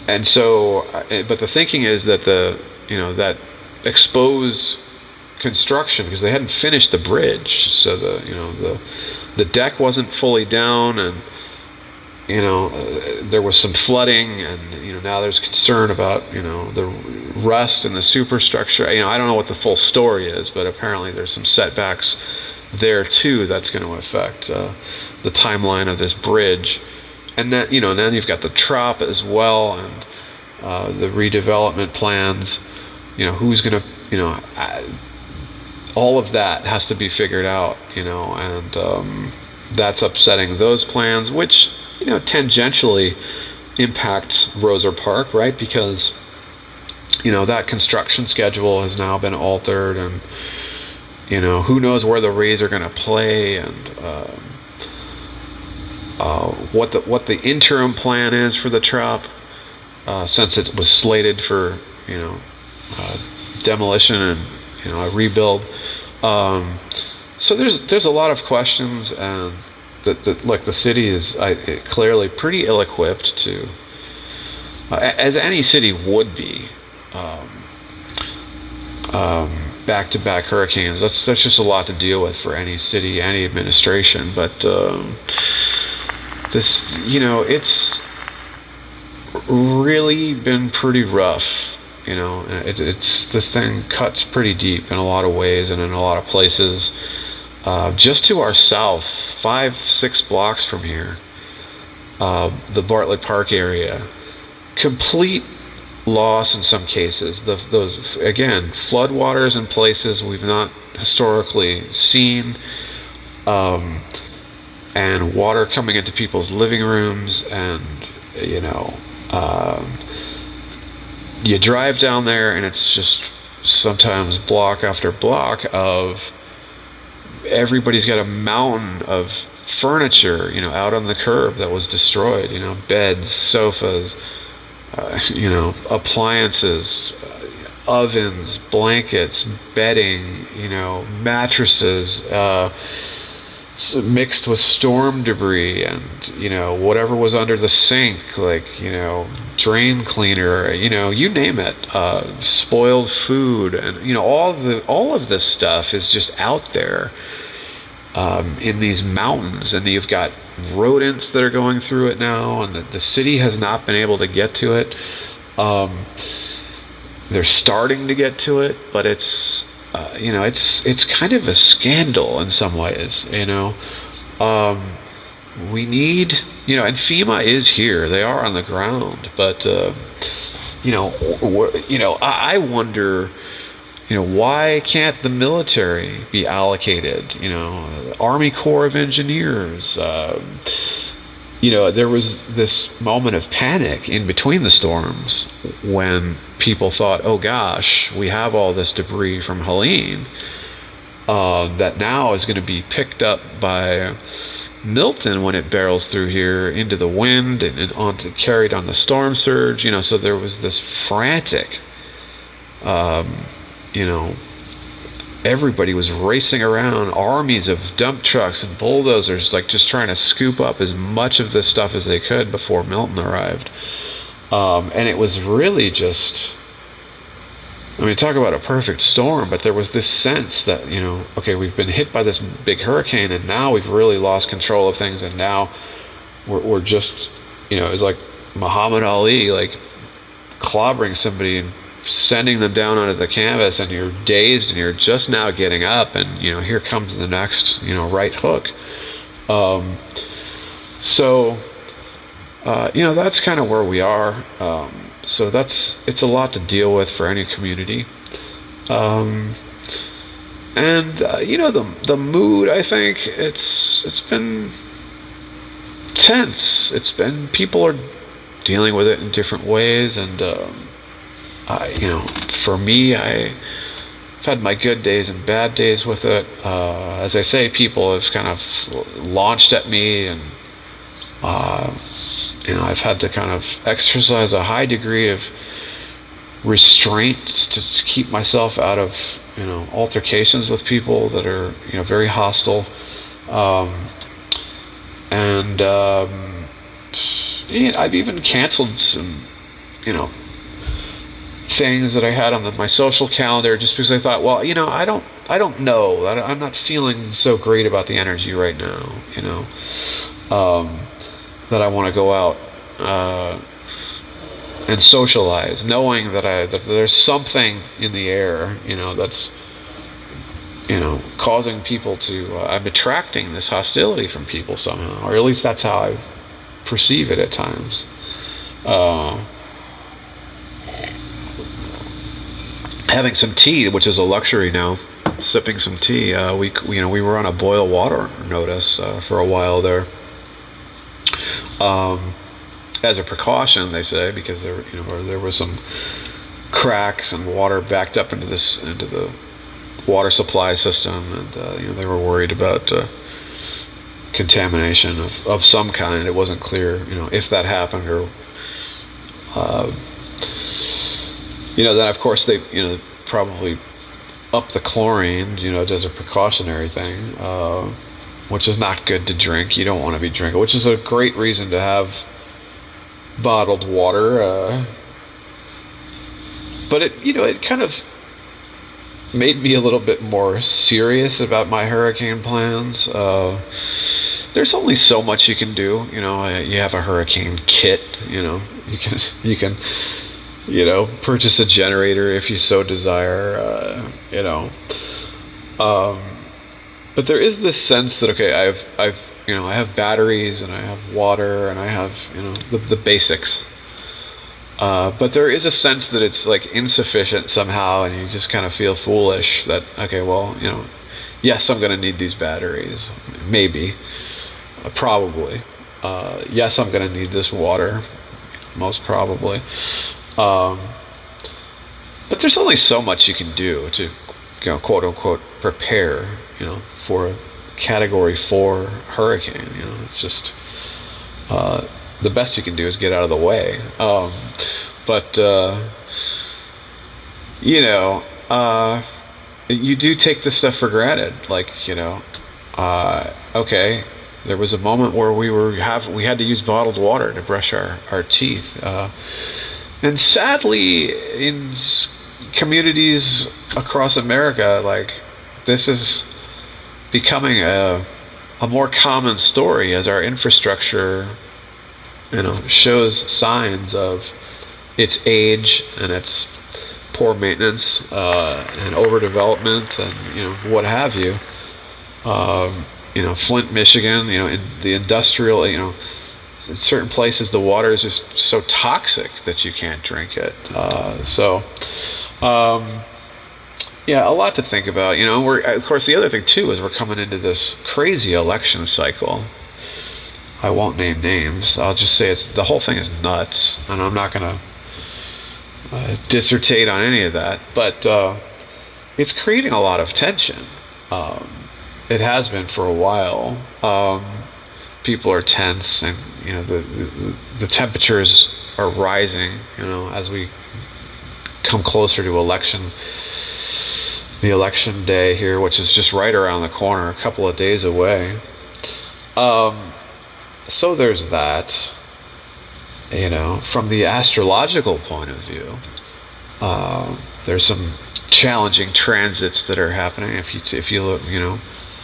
and so, but the thinking is that that exposed construction, because they hadn't finished the bridge, so the deck wasn't fully down, and there was some flooding, and now there's concern about the rust and the superstructure. I don't know what the full story is, but apparently there's some setbacks there too that's going to affect the timeline of this bridge. And that, then you've got the trop as well, and the redevelopment plans. Who's going to, all of that has to be figured out, and that's upsetting those plans, which, tangentially impacts Roser Park, right? Because, that construction schedule has now been altered, and, who knows where the Rays are going to play, and what the interim plan is for the trop, since it was slated for demolition and a rebuild. So there's a lot of questions, and the city is clearly pretty ill-equipped to as any city would be. Um, Back-to-back hurricanes. That's just a lot to deal with for any city, any administration. But this, it's really been pretty rough. It's this thing cuts pretty deep in a lot of ways and in a lot of places. Just to our south, 5-6 blocks from here, the Bartlett Park area, complete loss in some cases. Those, again, floodwaters in places we've not historically seen, and water coming into people's living rooms, and you drive down there and it's just sometimes block after block of everybody's got a mountain of furniture, out on the curb that was destroyed, beds, sofas, appliances, ovens, blankets, bedding, mattresses, mixed with storm debris, and whatever was under the sink, like drain cleaner, you name it, spoiled food, and all of this stuff is just out there, in these mountains, and you've got rodents that are going through it now, and the city has not been able to get to it. They're starting to get to it, but it's kind of a scandal in some ways. We need, and FEMA is here; they are on the ground, but I wonder. Why can't the military be allocated? Army Corps of Engineers. There was this moment of panic in between the storms when people thought, oh gosh, we have all this debris from Helene that now is going to be picked up by Milton when it barrels through here into the wind and carried on the storm surge. So there was this frantic. Everybody was racing around, armies of dump trucks and bulldozers, like just trying to scoop up as much of this stuff as they could before Milton arrived. And it was really just, talk about a perfect storm, but there was this sense that, okay, we've been hit by this big hurricane, and now we've really lost control of things, and now we're just, it's like Muhammad Ali, like clobbering somebody and sending them down onto the canvas, and you're dazed and you're just now getting up, and here comes the next right hook. That's kind of where we are. So it's a lot to deal with for any community. The mood, I think it's been tense. People are dealing with it in different ways, and for me, I've had my good days and bad days with it. As I say, people have kind of launched at me, and I've had to kind of exercise a high degree of restraint to keep myself out of altercations with people that are very hostile. I've even canceled some things that I had on my social calendar, just because I thought, well, I don't know, I'm not feeling so great about the energy right now, that I want to go out and socialize, knowing that there's something in the air, that's causing people to, I'm attracting this hostility from people somehow, or at least that's how I perceive it at times. Having some tea, which is a luxury now, sipping some tea. We were on a boil water notice for a while there, as a precaution, they say, because there was some cracks and water backed up into the water supply system, and they were worried about contamination of some kind. It wasn't clear, if that happened, or then of course they, probably up the chlorine, as a precautionary thing, which is not good to drink. You don't want to be drinking, which is a great reason to have bottled water. But it kind of made me a little bit more serious about my hurricane plans. There's only so much you can do. You have a hurricane kit. You can purchase a generator if you so desire. But there is this sense that, okay, I have batteries and I have water and I have the basics. But there is a sense that it's like insufficient somehow, and you just kind of feel foolish that, okay, well, yes, I'm going to need these batteries, maybe, probably. Yes, I'm going to need this water, most probably. But there's only so much you can do to, quote unquote, prepare, for a Category 4 hurricane. It's just the best you can do is get out of the way. But you do take this stuff for granted. Like, okay, there was a moment where we had to use bottled water to brush our teeth. And sadly, in communities across America, like, this is becoming a more common story as our infrastructure, shows signs of its age and its poor maintenance, and overdevelopment, and what have you. Flint, Michigan, in the industrial, in certain places the water is just so toxic that you can't drink it. Yeah, a lot to think about. Of course, the other thing too is we're coming into this crazy election cycle. I won't name names. I'll just say the whole thing is nuts, and I'm not going to dissertate on any of that. But it's creating a lot of tension. It has been for a while. People are tense, and the temperatures are rising. As we come closer to the election day here, which is just right around the corner, a couple of days away. So there's that. From the astrological point of view, there's some challenging transits that are happening. If you look,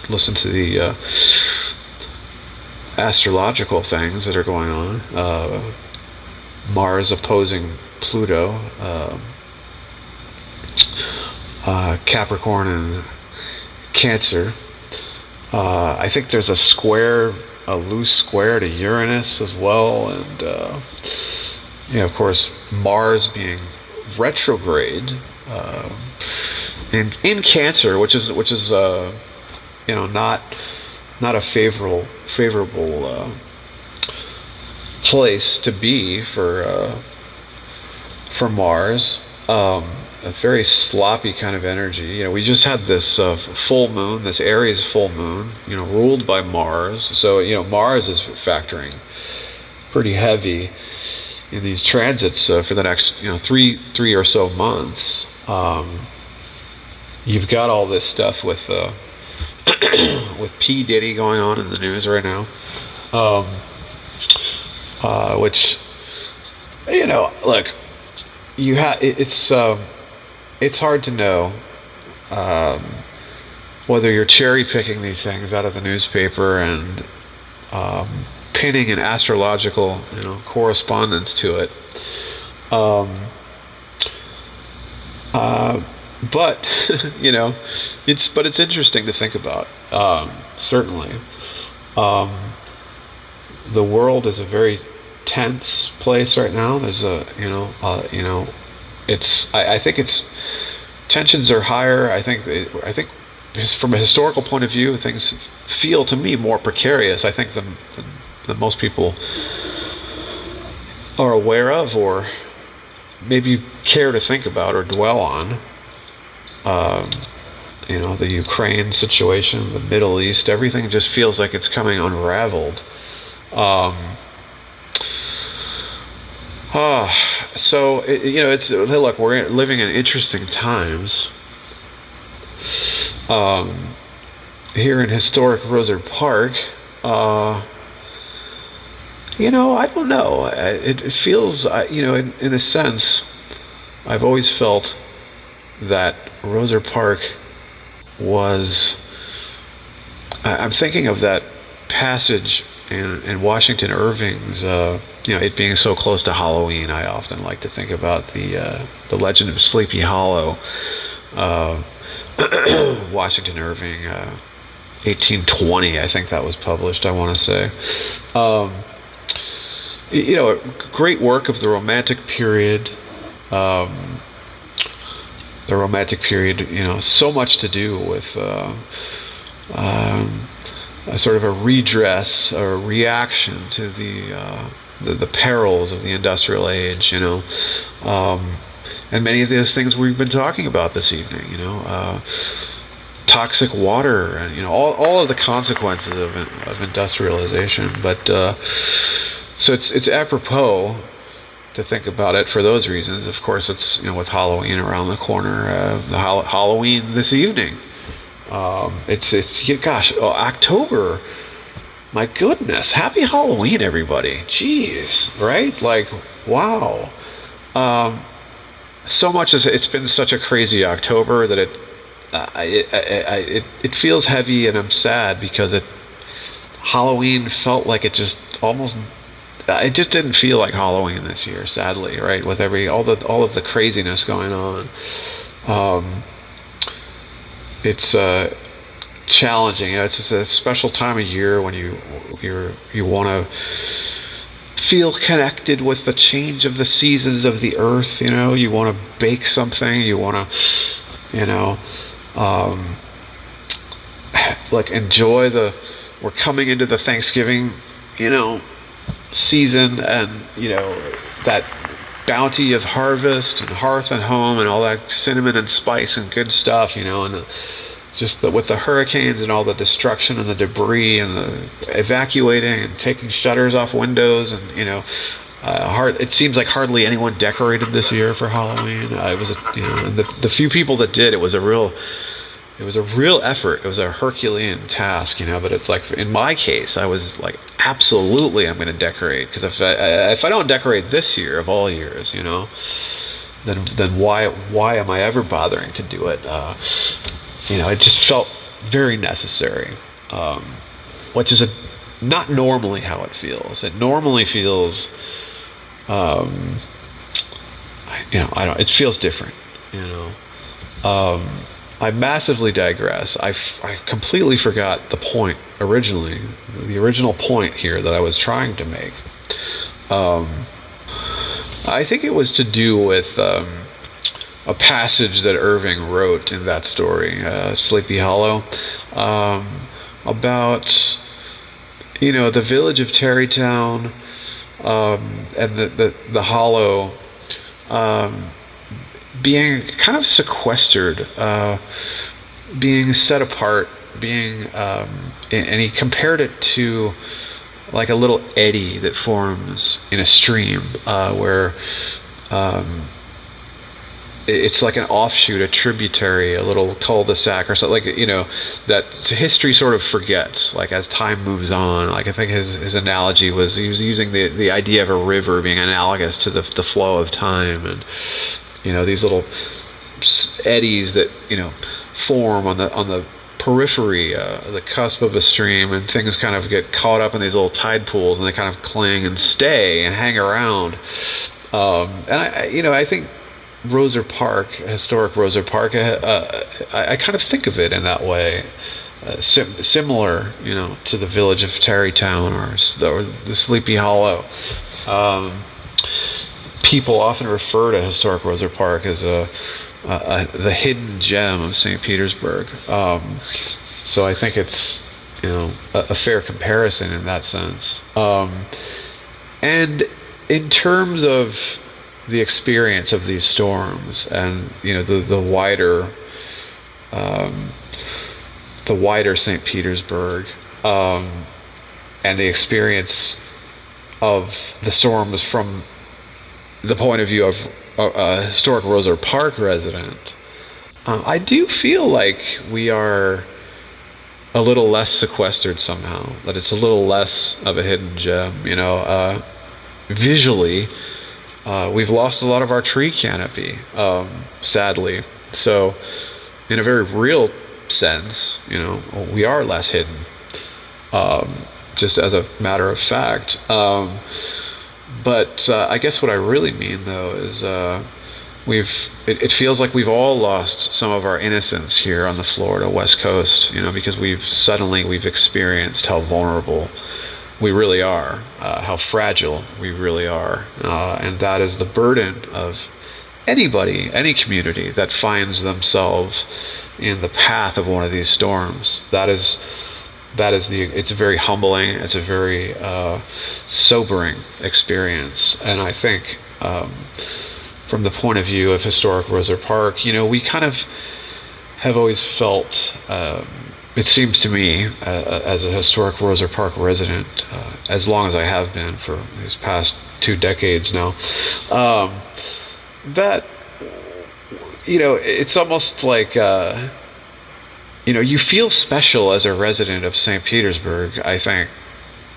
listen to the astrological things that are going on. Mars opposing Pluto, Capricorn and Cancer. I think there's a loose square to Uranus as well, and of course Mars being retrograde in Cancer, which is not a favorable place to be for Mars. A very sloppy kind of energy. We just had this full moon, this Aries full moon, ruled by Mars. So, Mars is factoring pretty heavy in these transits for the next, three or so months. You've got all this stuff with with P. Diddy going on in the news right now, which, look, it's hard to know whether you're cherry picking these things out of the newspaper and pinning an astrological correspondence to it. But it's interesting to think about. Certainly, the world is a very tense place right now. There's I think it's tensions are higher. I think just from a historical point of view, things feel to me more precarious, I think, than most people are aware of, or maybe care to think about or dwell on. The Ukraine situation, the Middle East, everything just feels like it's coming unraveled. So look, we're living in interesting times. Here in historic Rosard Park, I don't know. It feels, in a sense, I've always felt that Roser Park was. I'm thinking of that passage in Washington Irving's, it being so close to Halloween. I often like to think about the Legend of Sleepy Hollow. Washington Irving, 1820, I think that was published, I want to say. A great work of the Romantic period. The Romantic period, so much to do with a sort of a redress or reaction to the perils of the industrial age, and many of those things we've been talking about this evening, toxic water, and all of the consequences of industrialization. But so it's apropos to think about it for those reasons. Of course, it's with Halloween around the corner, Halloween this evening. October. My goodness, happy Halloween, everybody. Jeez, right? Like, wow. So much as it's been such a crazy October that it feels heavy, and I'm sad because Halloween felt like it just didn't feel like Halloween this year, sadly, right? With all of the craziness going on. It's challenging. It's just a special time of year when you want to feel connected with the change of the seasons of the earth. You want to bake something. You want to, enjoy we're coming into the Thanksgiving, season, and that bounty of harvest and hearth and home and all that cinnamon and spice and good stuff, and with the hurricanes and all the destruction and the debris and the evacuating and taking shutters off windows, and it seems like hardly anyone decorated this year for Halloween. It was and the few people that did, it was a real effort. It was a Herculean task, but it's like, in my case, I was like, absolutely, I'm going to decorate, because if I don't decorate this year of all years, then why am I ever bothering to do it? It just felt very necessary, which is not normally how it feels. It normally feels, it feels different, I massively digress. I completely forgot the point originally, the original point here that I was trying to make. I think it was to do with a passage that Irving wrote in that story, Sleepy Hollow, about the village of Tarrytown, and the hollow, being kind of sequestered, being set apart, and he compared it to like a little eddy that forms in a stream, where it's like an offshoot, a tributary, a little cul-de-sac or something, that history sort of forgets, like as time moves on. Like, I think his analogy was, he was using the idea of a river being analogous to the flow of time, and these little eddies that form on the periphery, the cusp of a stream, and things kind of get caught up in these little tide pools, and they kind of cling and stay and hang around. And I think Roser Park, historic Roser Park, I kind of think of it in that way, similar, to the village of Tarrytown or the Sleepy Hollow. People often refer to historic Roser Park as the hidden gem of St. Petersburg. So I think it's a fair comparison in that sense. And in terms of the experience of these storms, and the wider St. Petersburg, and the experience of the storms from the point of view of a historic Roser Park resident, I do feel like we are a little less sequestered somehow, that it's a little less of a hidden gem. Visually, we've lost a lot of our tree canopy, sadly. So, in a very real sense, we are less hidden, just as a matter of fact. But I guess what I really mean, though, is it feels like we've all lost some of our innocence here on the Florida West Coast, because we've experienced how vulnerable we really are, how fragile we really are, and that is the burden of anybody, any community that finds themselves in the path of one of these storms. It's a very humbling, it's a very sobering experience. And I think from the point of view of historic Rosa Park, we kind of have always felt, it seems to me, as a historic Rosa Park resident, as long as I have been for these past 2 decades now, that, it's almost like, you feel special as a resident of St. Petersburg, I think,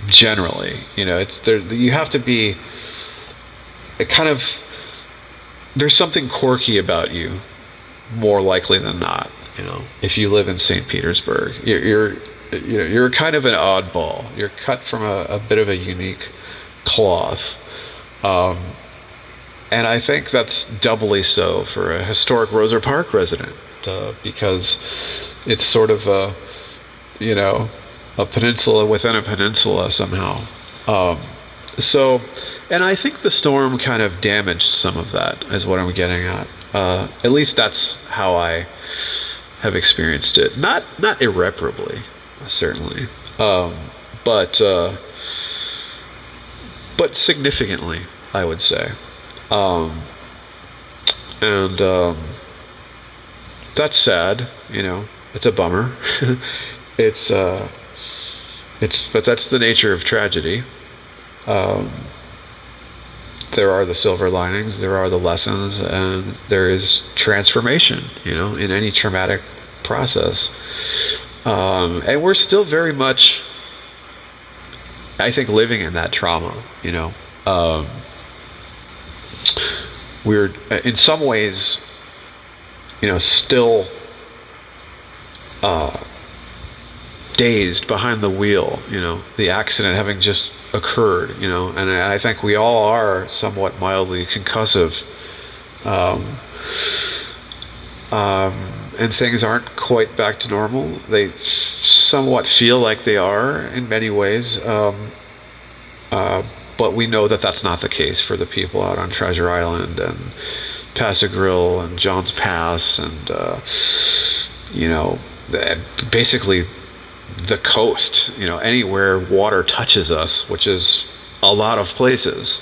generally. It's there. You have to be there's something quirky about you, more likely than not. If you live in St. Petersburg, you're kind of an oddball. You're cut from a bit of a unique cloth. And I think that's doubly so for a historic Rosa Park resident, because it's sort of a peninsula within a peninsula somehow. And I think the storm kind of damaged some of that, is what I'm getting at. At least that's how I have experienced it. Not irreparably, certainly, but significantly, I would say. And that's sad, it's a bummer. But that's the nature of tragedy. There are the silver linings, there are the lessons, and there is transformation, in any traumatic process. And we're still very much, I think, living in that trauma, we're in some ways, still dazed behind the wheel, the accident having just occurred, and I think we all are somewhat mildly concussive, and things aren't quite back to normal. They somewhat feel like they are in many ways, but we know that that's not the case for the people out on Treasure Island and Paso Grill and John's Pass and basically the coast, anywhere water touches us, which is a lot of places,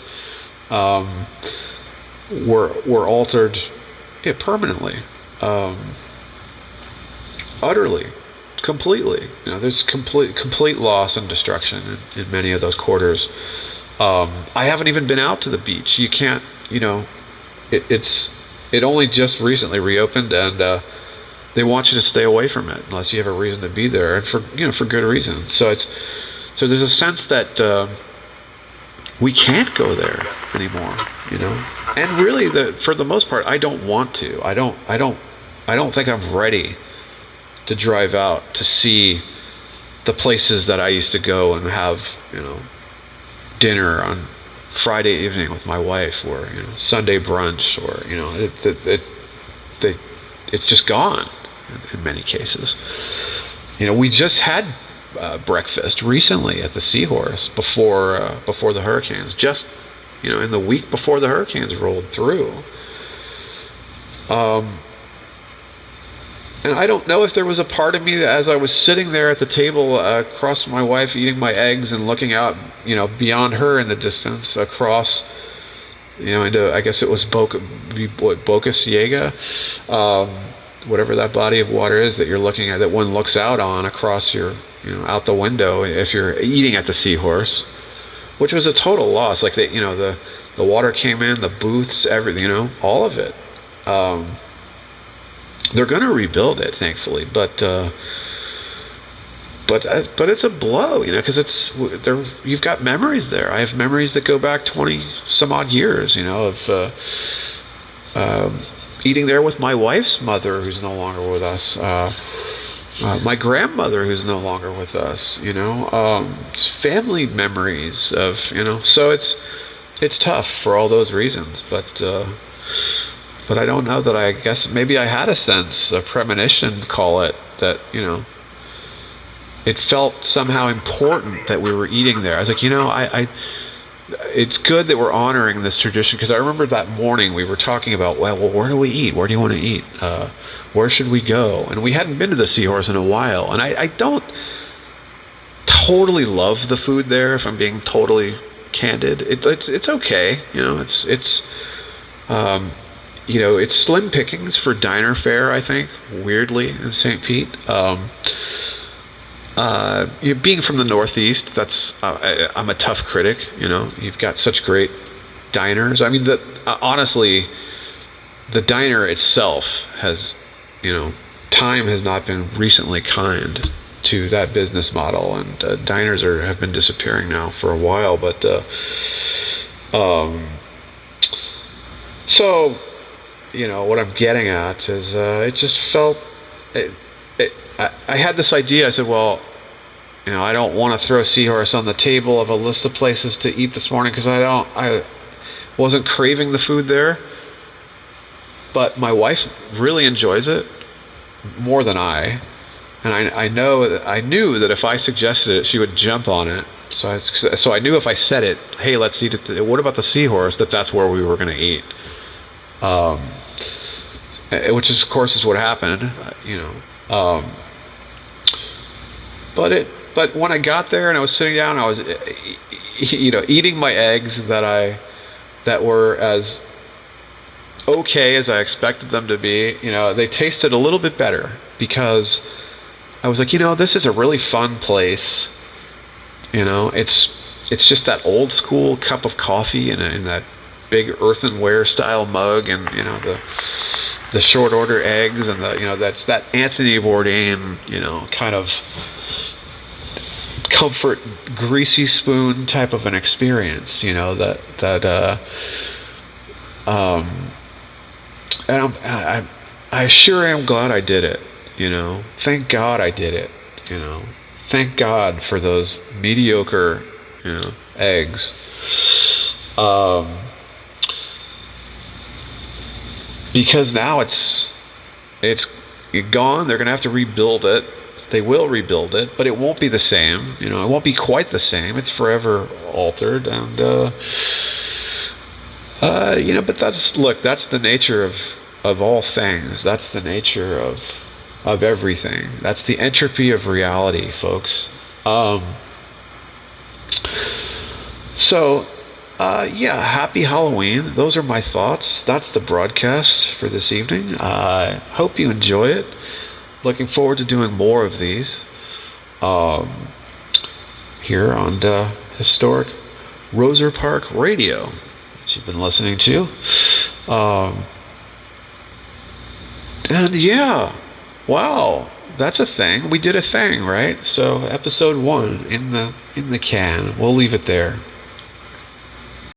we're altered permanently, utterly, completely. There's complete loss and destruction in many of those quarters. I haven't even been out to the beach. You can't, it only just recently reopened, and they want you to stay away from it unless you have a reason to be there, and for good reason. So there's a sense that we can't go there anymore, And really, for the most part, I don't want to. I don't think I'm ready to drive out to see the places that I used to go and have, dinner on Friday evening with my wife, or Sunday brunch, or it's just gone in many cases. We just had breakfast recently at the Seahorse before the hurricanes, just in the week before the hurricanes rolled through. And I don't know if there was a part of me that, as I was sitting there at the table across from my wife, eating my eggs and looking out, beyond her in the distance, across, into, I guess it was Boca Ciega, whatever that body of water is that you're looking at, that one looks out on across your, out the window if you're eating at the Seahorse, which was a total loss. Like the water came in, the booths, everything, all of it. They're going to rebuild it, thankfully, but but it's a blow, because it's there. You've got memories there. I have memories that go back 20 some odd years, of eating there with my wife's mother, who's no longer with us. My grandmother, who's no longer with us. It's family memories of, So it's tough for all those reasons, but I don't know that I guess maybe I had a sense, a premonition, call it, that it felt somehow important that we were eating there. I was like, it's good that we're honoring this tradition, because I remember that morning we were talking about, well, where do we eat? Where do you want to eat? Where should we go? And we hadn't been to the Seahorse in a while, and I don't totally love the food there, if I'm being totally candid. It's okay, it's slim pickings for diner fare, I think, weirdly, in St. Pete. Being from the Northeast, that's I'm a tough critic. You've got such great diners. I mean, honestly, the diner itself has, time has not been recently kind to that business model, and diners have been disappearing now for a while. But so, what I'm getting at is it just felt. I had this idea. I said, well, I don't want to throw Seahorse on the table of a list of places to eat this morning, because I wasn't craving the food there. But my wife really enjoys it more than I, and I knew that if I suggested it, she would jump on it. So I knew if I said it, hey, let's eat it. What about the Seahorse? That's where we were going to eat. Which is, of course, is what happened. But when I got there and I was sitting down, I was, eating my eggs that were as okay as I expected them to be. They tasted a little bit better, because I was like, this is a really fun place. It's just that old school cup of coffee in that big earthenware style mug, and the short order eggs, and that's that Anthony Bourdain, kind of comfort greasy spoon type of an experience, and I sure am glad I did it. Thank God I did it. Thank God for those mediocre, eggs. Because now it's gone. They're gonna have to rebuild it. They will rebuild it, but it won't be the same. It won't be quite the same. It's forever altered, and But that's the nature of all things. That's the nature of everything. That's the entropy of reality, folks. Happy Halloween. Those are my thoughts. That's the broadcast for this evening. I hope you enjoy it. Looking forward to doing more of these here on historic Roser Park Radio, that you've been listening to. Wow, that's a thing. We did a thing, right? So episode 1 in the can. We'll leave it there.